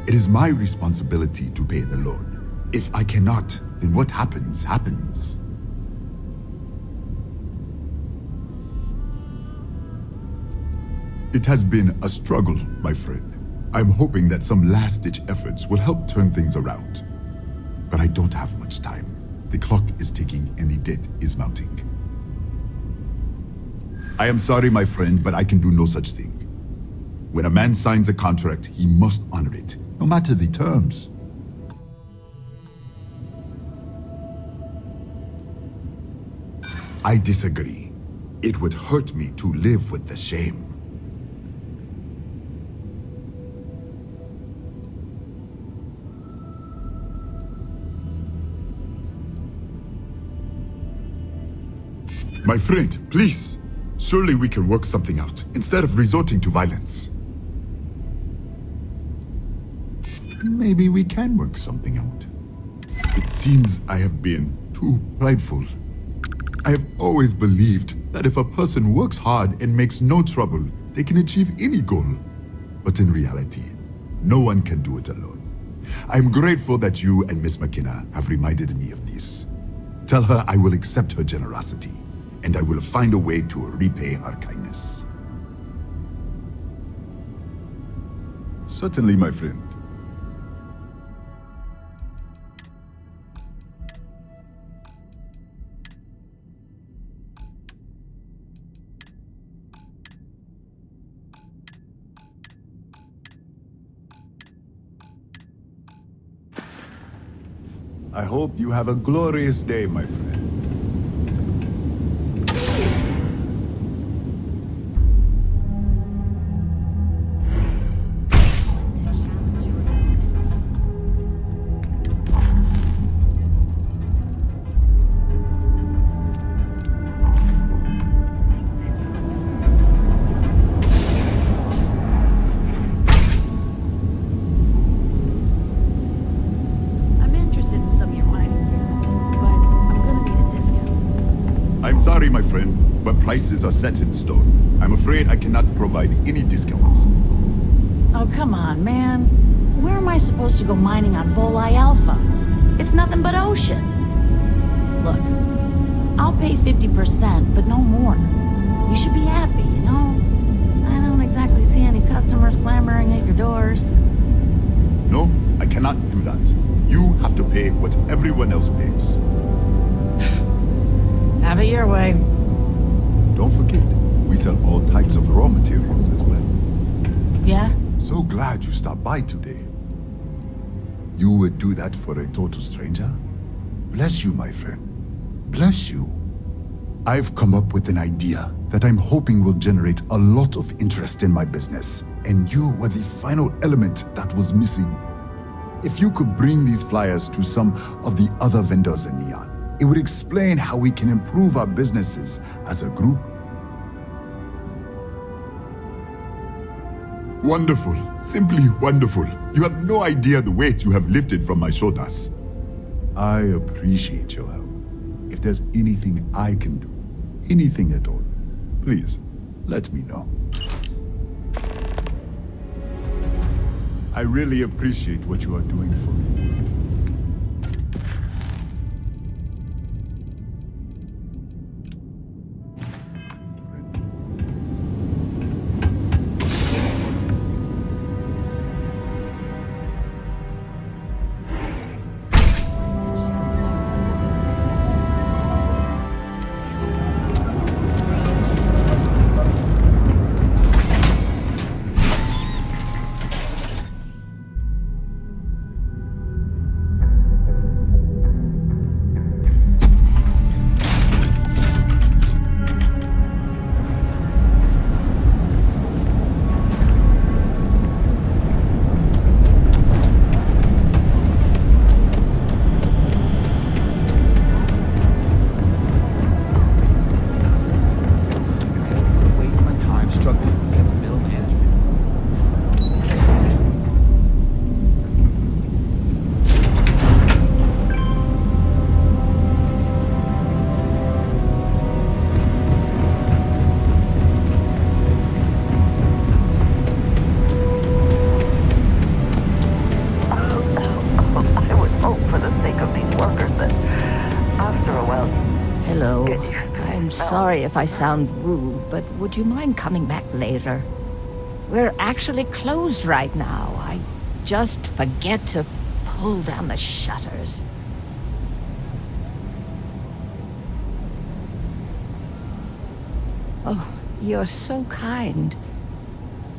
It is my responsibility to pay the loan. If I cannot, then what happens, happens. It has been a struggle, my friend. I'm hoping that some last-ditch efforts will help turn things around. But I don't have much time. The clock is ticking and the debt is mounting. I am sorry, my friend, but I can do no such thing. When a man signs a contract, he must honor it, no matter the terms. I disagree. It would hurt me to live with the shame. My friend, please. Surely we can work something out, instead of resorting to violence. Maybe we can work something out. It seems I have been too prideful. I have always believed that if a person works hard and makes no trouble, they can achieve any goal. But in reality, no one can do it alone. I'm grateful that you and Miss McKenna have reminded me of this. Tell her I will accept her generosity, and I will find a way to repay her kindness. Certainly, my friend. I hope you have a glorious day, my friend. Sorry, my friend, but prices are set in stone. I'm afraid I cannot provide any discounts. Oh, come on, man. Where am I supposed to go mining on Volii Alpha? It's nothing but ocean. Look, I'll pay 50%, but no more. You should be happy, you know? I don't exactly see any customers clamoring at your doors. No, I cannot do that. You have to pay what everyone else pays. Have it your way. Don't forget, we sell all types of raw materials as well. Yeah? So glad you stopped by today. You would do that for a total stranger? Bless you, my friend. Bless you. I've come up with an idea that I'm hoping will generate a lot of interest in my business, and you were the final element that was missing. If you could bring these flyers to some of the other vendors in Neon, it would explain how we can improve our businesses as a group. Wonderful. Simply wonderful. You have no idea the weight you have lifted from my shoulders. I appreciate your help. If there's anything I can do, anything at all, please, let me know. I really appreciate what you are doing for me. Sorry if I sound rude, but would you mind coming back later? We're actually closed right now. I just forget to pull down the shutters. Oh, you're so kind.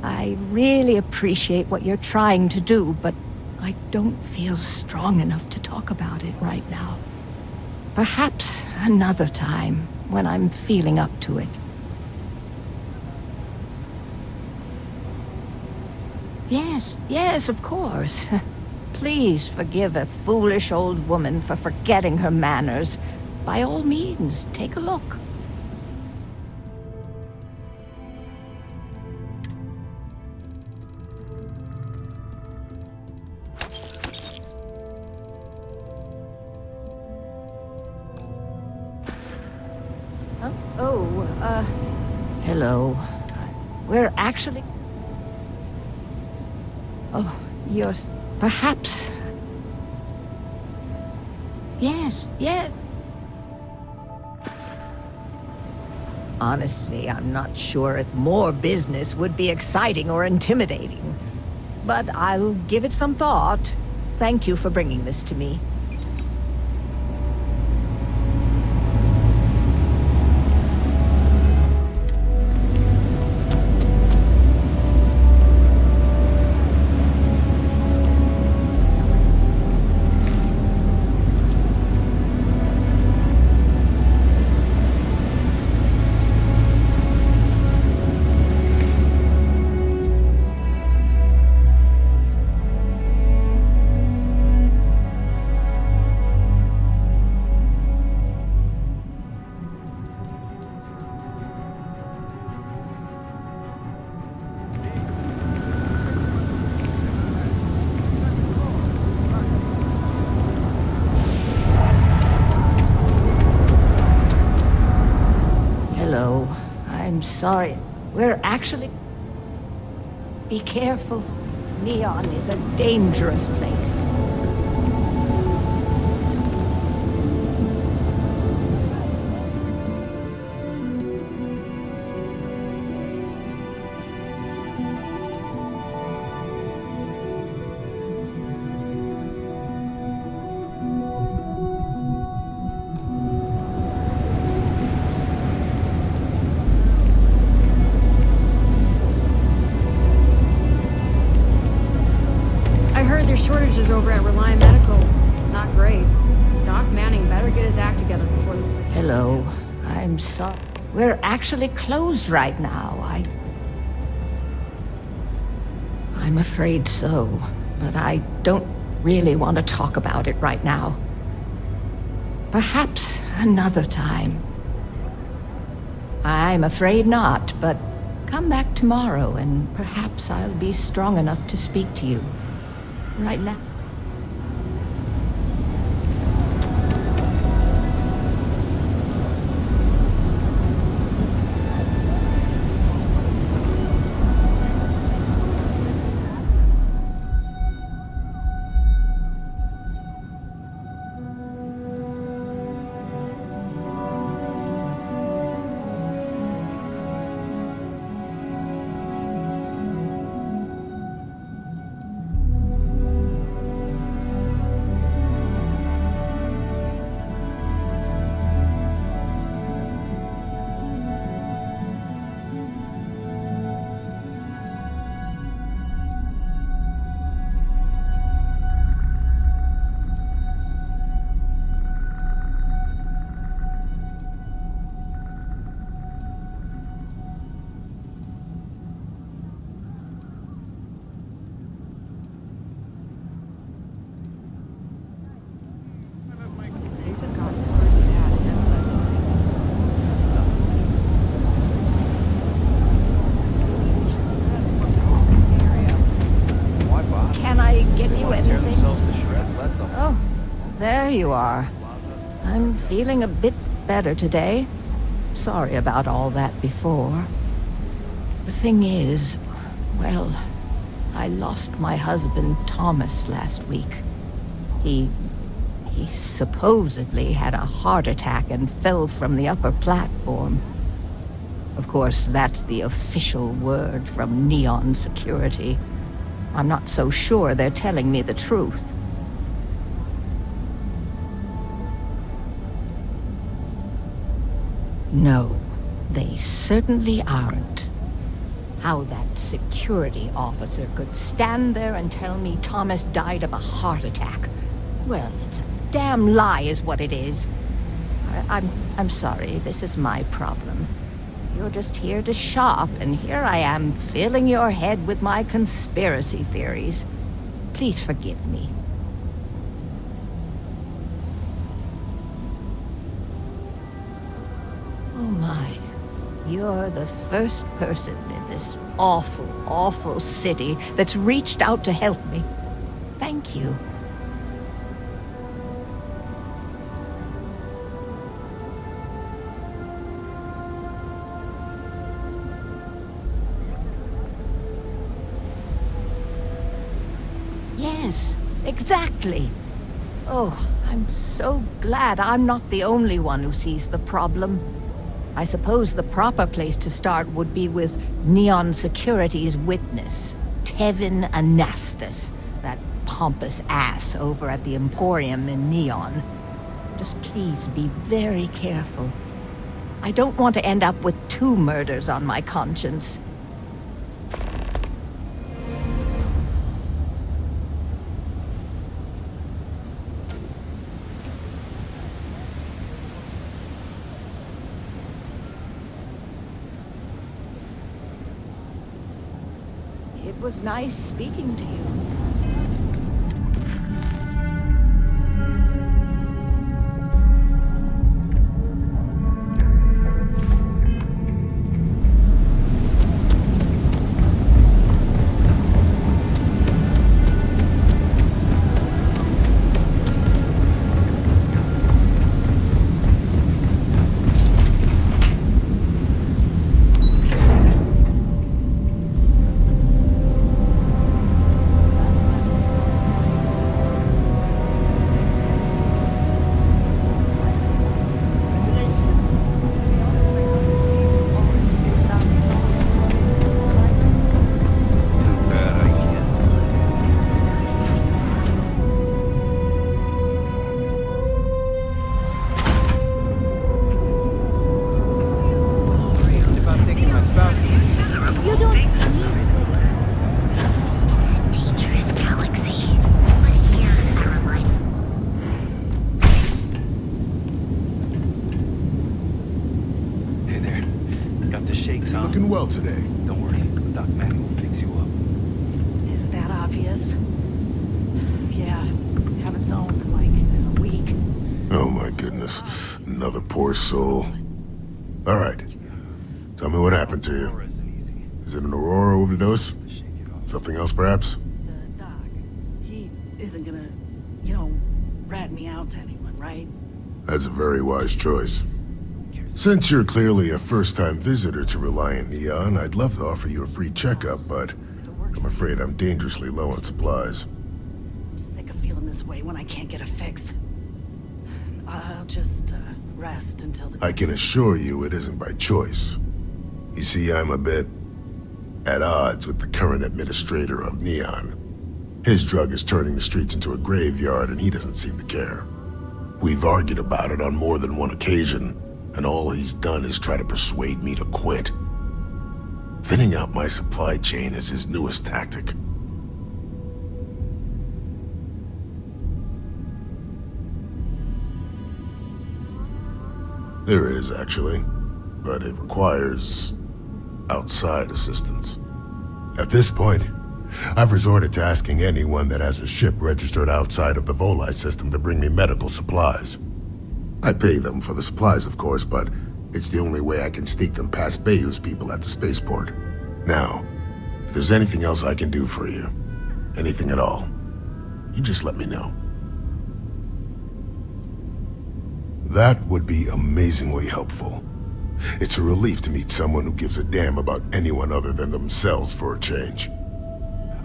I really appreciate what you're trying to do, but I don't feel strong enough to talk about it right now. Perhaps another time, when I'm feeling up to it. Yes, of course. Please forgive a foolish old woman for forgetting her manners. By all means, take a look. Hello. We're actually... Oh, you're... perhaps... Yes, yes. Honestly, I'm not sure if more business would be exciting or intimidating. But I'll give it some thought. Thank you for bringing this to me. Hello. I'm sorry. We're actually... Be careful. Neon is a dangerous place. Shortages over at Reliant Medical. Not great. Doc Manning better get his act together before the... Hello. I'm sorry. We're actually closed right now. I'm afraid so. But I don't really want to talk about it right now. Perhaps another time. I'm afraid not, but come back tomorrow and perhaps I'll be strong enough to speak to you. Right now. Can I get you anything? Oh, there you are. I'm feeling a bit better today. Sorry about all that before. The thing is, well, I lost my husband Thomas last week. He supposedly had a heart attack and fell from the upper platform. Of course, that's the official word from Neon Security. I'm not so sure they're telling me the truth. No, they certainly aren't. How that security officer could stand there and tell me Thomas died of a heart attack. Well, it's a damn lie is what it is. I'm sorry, this is my problem. You're just here to shop, and here I am filling your head with my conspiracy theories. Please forgive me. Oh my. You're the first person in this awful, awful city that's reached out to help me. Thank you. Yes, exactly. Oh, I'm so glad I'm not the only one who sees the problem. I suppose the proper place to start would be with Neon Security's witness, Tevin Anastas, that pompous ass over at the Emporium in Neon. Just please be very careful. I don't want to end up with 2 murders on my conscience. It was nice speaking to you. Looking well today. Don't worry, Doc Manning will fix you up. Is that obvious? Yeah, haven't zoned in like a week. Oh my goodness. Another poor soul. Alright. Tell me what happened to you. Is it an Aurora overdose? Something else perhaps? The doc, he isn't gonna, rat me out to anyone, right? That's a very wise choice. Since you're clearly a first-time visitor to Reliant Neon, I'd love to offer you a free checkup, but I'm afraid I'm dangerously low on supplies. I'm sick of feeling this way when I can't get a fix. I'll just rest until the... I can assure you it isn't by choice. You see, I'm a bit at odds with the current administrator of Neon. His drug is turning the streets into a graveyard, and he doesn't seem to care. We've argued about it on more than one occasion, and all he's done is try to persuade me to quit. Thinning out my supply chain is his newest tactic. There is, actually, but it requires outside assistance. At this point, I've resorted to asking anyone that has a ship registered outside of the Volai system to bring me medical supplies. I pay them for the supplies, of course, but it's the only way I can sneak them past Bayou's people at the spaceport. Now, if there's anything else I can do for you, anything at all, you just let me know. That would be amazingly helpful. It's a relief to meet someone who gives a damn about anyone other than themselves for a change.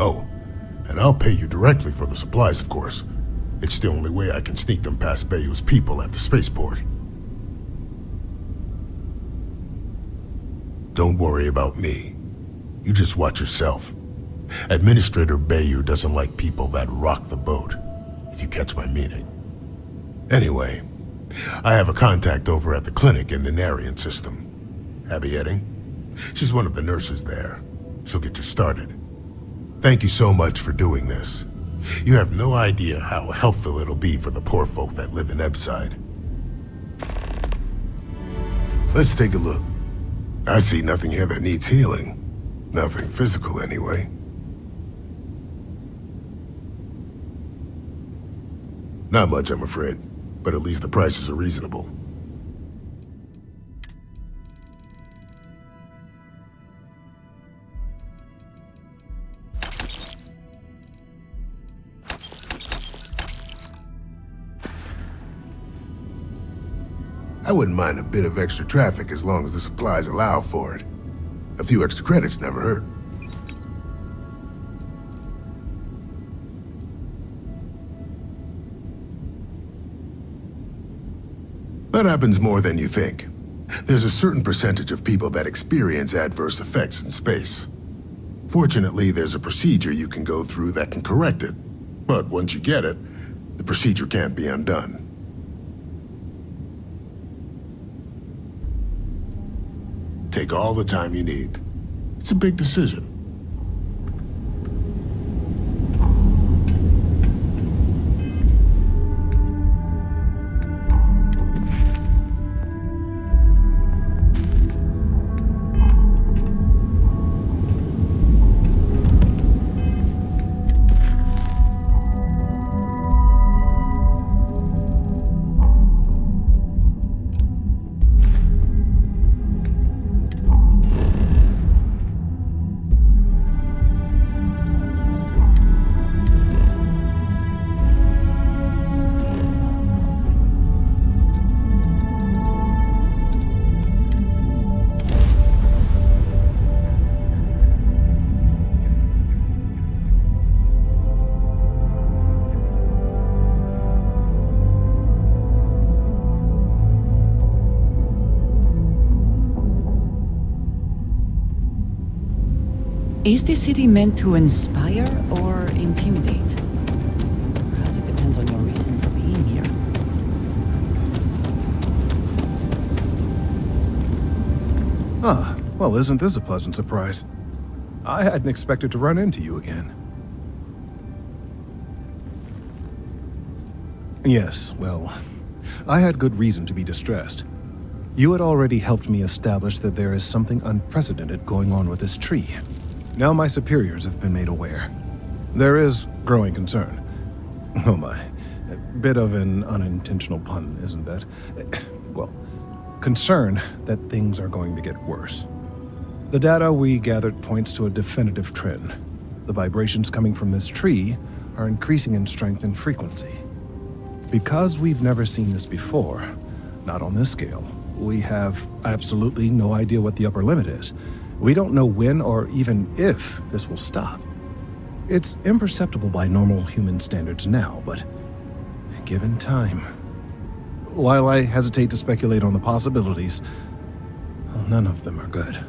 Oh, and I'll pay you directly for the supplies, of course. It's the only way I can sneak them past Bayou's people at the spaceport. Don't worry about me. You just watch yourself. Administrator Bayou doesn't like people that rock the boat, if you catch my meaning. Anyway, I have a contact over at the clinic in the Narian system. Abby Edding? She's one of the nurses there. She'll get you started. Thank you so much for doing this. You have no idea how helpful it'll be for the poor folk that live in Ebside. Let's take a look. I see nothing here that needs healing. Nothing physical, anyway. Not much, I'm afraid, but at least the prices are reasonable. I wouldn't mind a bit of extra traffic as long as the supplies allow for it. A few extra credits never hurt. That happens more than you think. There's a certain percentage of people that experience adverse effects in space. Fortunately, there's a procedure you can go through that can correct it. But once you get it, the procedure can't be undone. Take all the time you need. It's a big decision. Is the city meant to inspire or intimidate? Perhaps it depends on your reason for being here. Ah, well, isn't this a pleasant surprise? I hadn't expected to run into you again. Yes, well, I had good reason to be distressed. You had already helped me establish that there is something unprecedented going on with this tree. Now my superiors have been made aware. There is growing concern. Oh my, a bit of an unintentional pun, isn't that? Well, concern that things are going to get worse. The data we gathered points to a definitive trend. The vibrations coming from this tree are increasing in strength and frequency. Because we've never seen this before, not on this scale, we have absolutely no idea what the upper limit is. We don't know when or even if this will stop. It's imperceptible by normal human standards now, but given time. While I hesitate to speculate on the possibilities, well, none of them are good.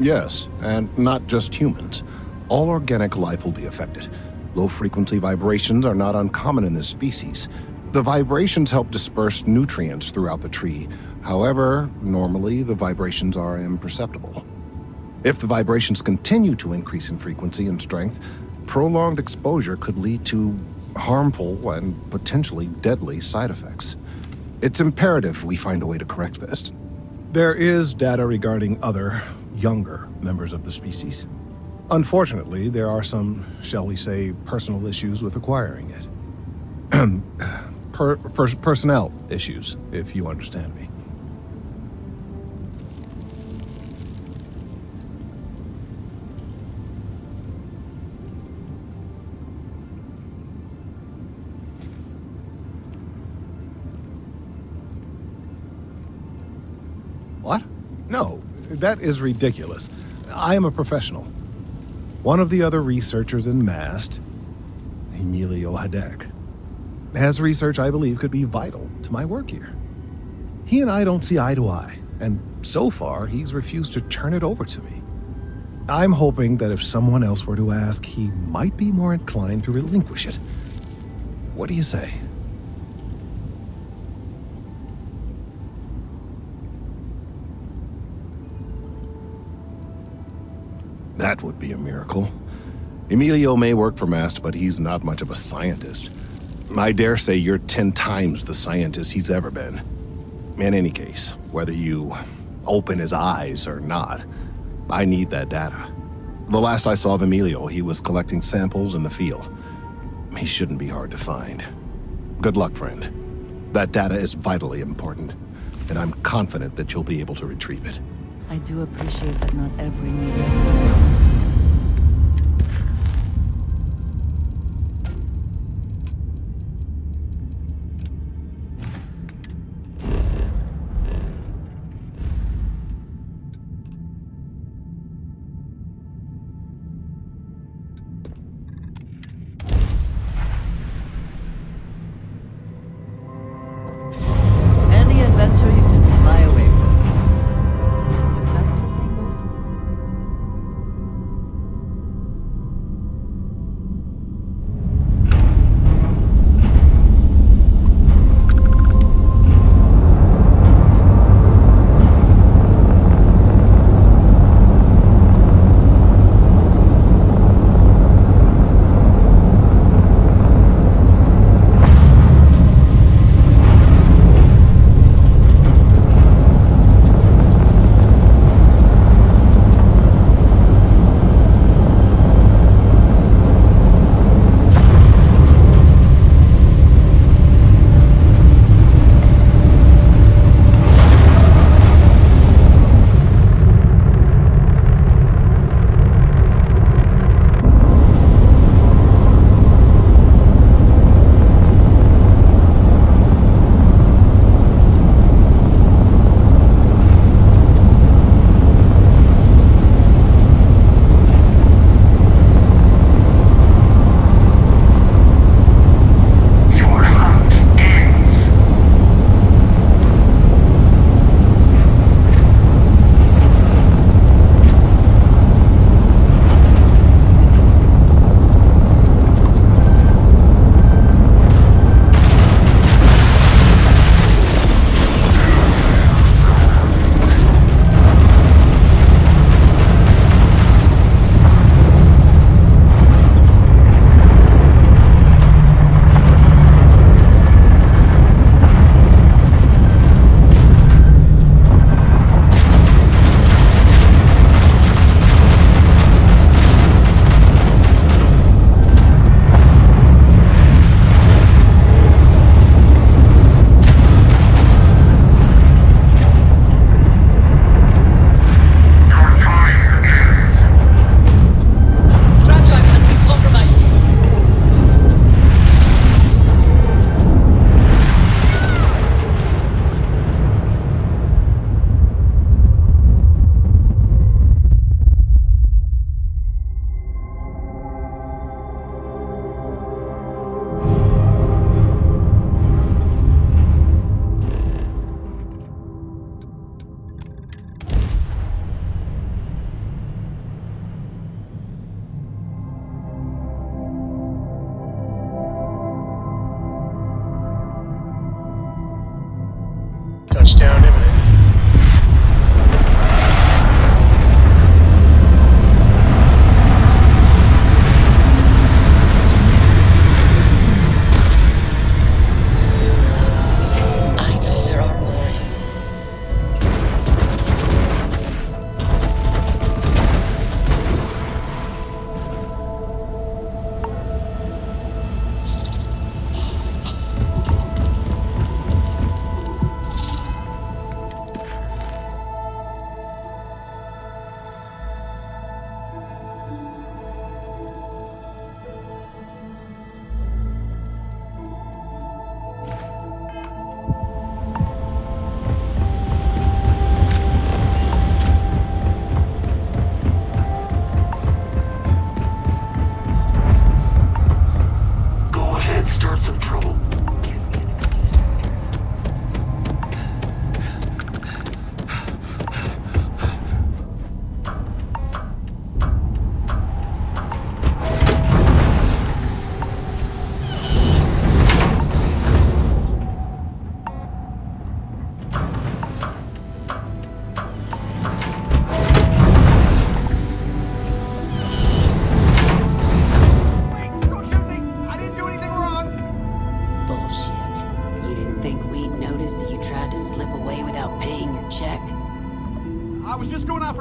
Yes, and not just humans. All organic life will be affected. Low-frequency vibrations are not uncommon in this species. The vibrations help disperse nutrients throughout the tree. However, normally the vibrations are imperceptible. If the vibrations continue to increase in frequency and strength, prolonged exposure could lead to harmful and potentially deadly side effects. It's imperative we find a way to correct this. There is data regarding other, younger members of the species. Unfortunately, there are some, shall we say, personal issues with acquiring it. Personnel issues, if you understand me. What? No, that is ridiculous. I am a professional. One of the other researchers in MAST, Emilio Hadek, has research I believe could be vital to my work here. He and I don't see eye to eye, and so far he's refused to turn it over to me. I'm hoping that if someone else were to ask, he might be more inclined to relinquish it. What do you say? That would be a miracle. Emilio may work for MAST, but he's not much of a scientist. I dare say you're 10 times the scientist he's ever been. In any case, whether you open his eyes or not, I need that data. The last I saw of Emilio, he was collecting samples in the field. He shouldn't be hard to find. Good luck, friend. That data is vitally important, and I'm confident that you'll be able to retrieve it. I do appreciate that not every media matters.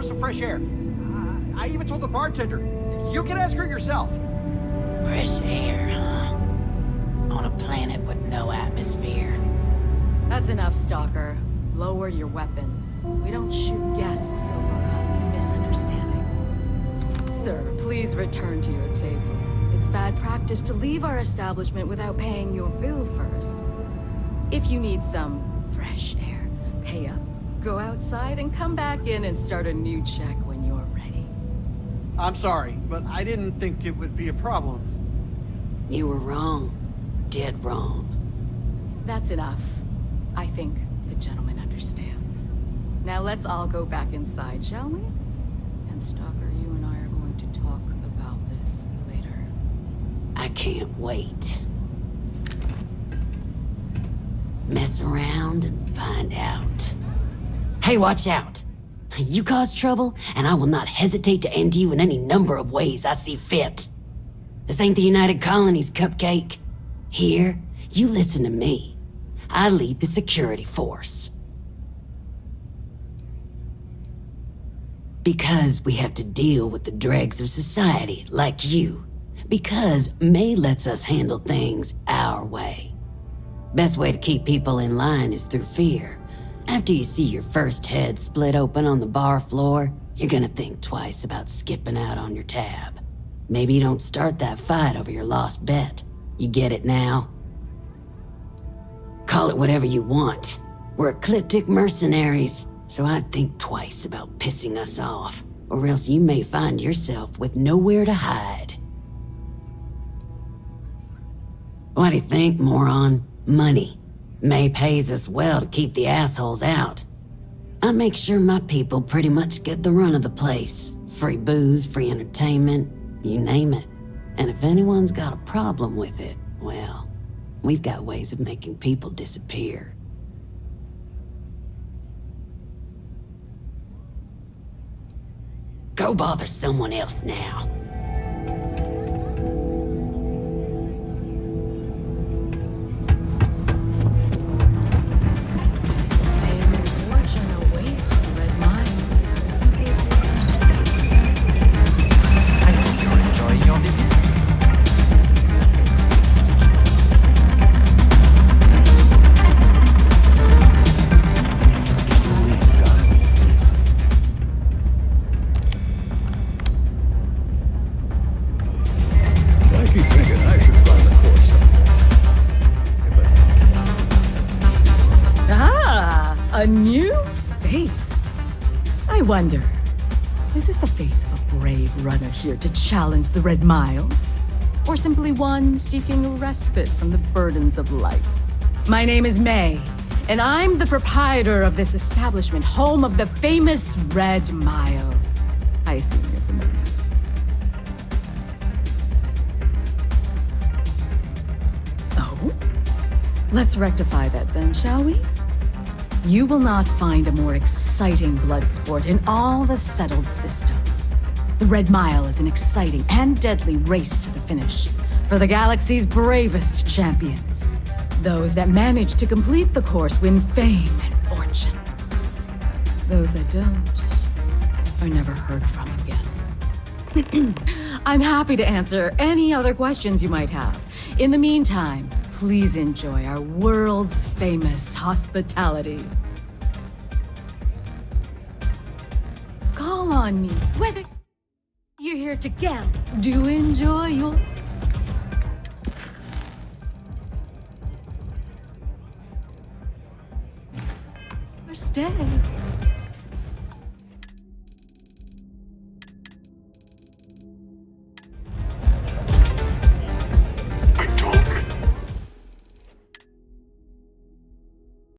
for some fresh air. I even told the bartender. You can ask her yourself. Fresh air, huh? On a planet with no atmosphere. That's enough, Stalker. Lower your weapon. We don't shoot guests over a misunderstanding. Sir, please return to your table. It's bad practice to leave our establishment without paying your bill first. If you need some fresh air, pay up, go outside, and come back in and start a new check when you're ready. I'm sorry, but I didn't think it would be a problem. You were wrong. Dead wrong. That's enough. I think the gentleman understands. Now let's all go back inside, shall we? And Stalker, you and I are going to talk about this later. I can't wait. Mess around and find out. Hey, watch out! You cause trouble, and I will not hesitate to end you in any number of ways I see fit. This ain't the United Colonies, Cupcake. Here, you listen to me. I lead the security force. Because we have to deal with the dregs of society, like you. Because May lets us handle things our way. Best way to keep people in line is through fear. After you see your first head split open on the bar floor, you're gonna think twice about skipping out on your tab. Maybe you don't start that fight over your lost bet. You get it now? Call it whatever you want. We're ecliptic mercenaries, so I'd think twice about pissing us off, or else you may find yourself with nowhere to hide. What do you think, moron? Money. May pays us well to keep the assholes out. I make sure my people pretty much get the run of the place. Free booze, free entertainment, you name it. And if anyone's got a problem with it, well, we've got ways of making people disappear. Go bother someone else now. A new face. I wonder, is this the face of a brave runner here to challenge the Red Mile? Or simply one seeking a respite from the burdens of life? My name is May, and I'm the proprietor of this establishment, home of the famous Red Mile. I assume you're familiar. Oh? Let's rectify that then, shall we? You will not find a more exciting blood sport in all the settled systems. The Red Mile is an exciting and deadly race to the finish for the galaxy's bravest champions. Those that manage to complete the course win fame and fortune. Those that don't are never heard from again. I'm happy to answer any other questions you might have. In the meantime, please enjoy our world's famous hospitality. Call on me, whether you're here to gamble. Do enjoy your... or stay.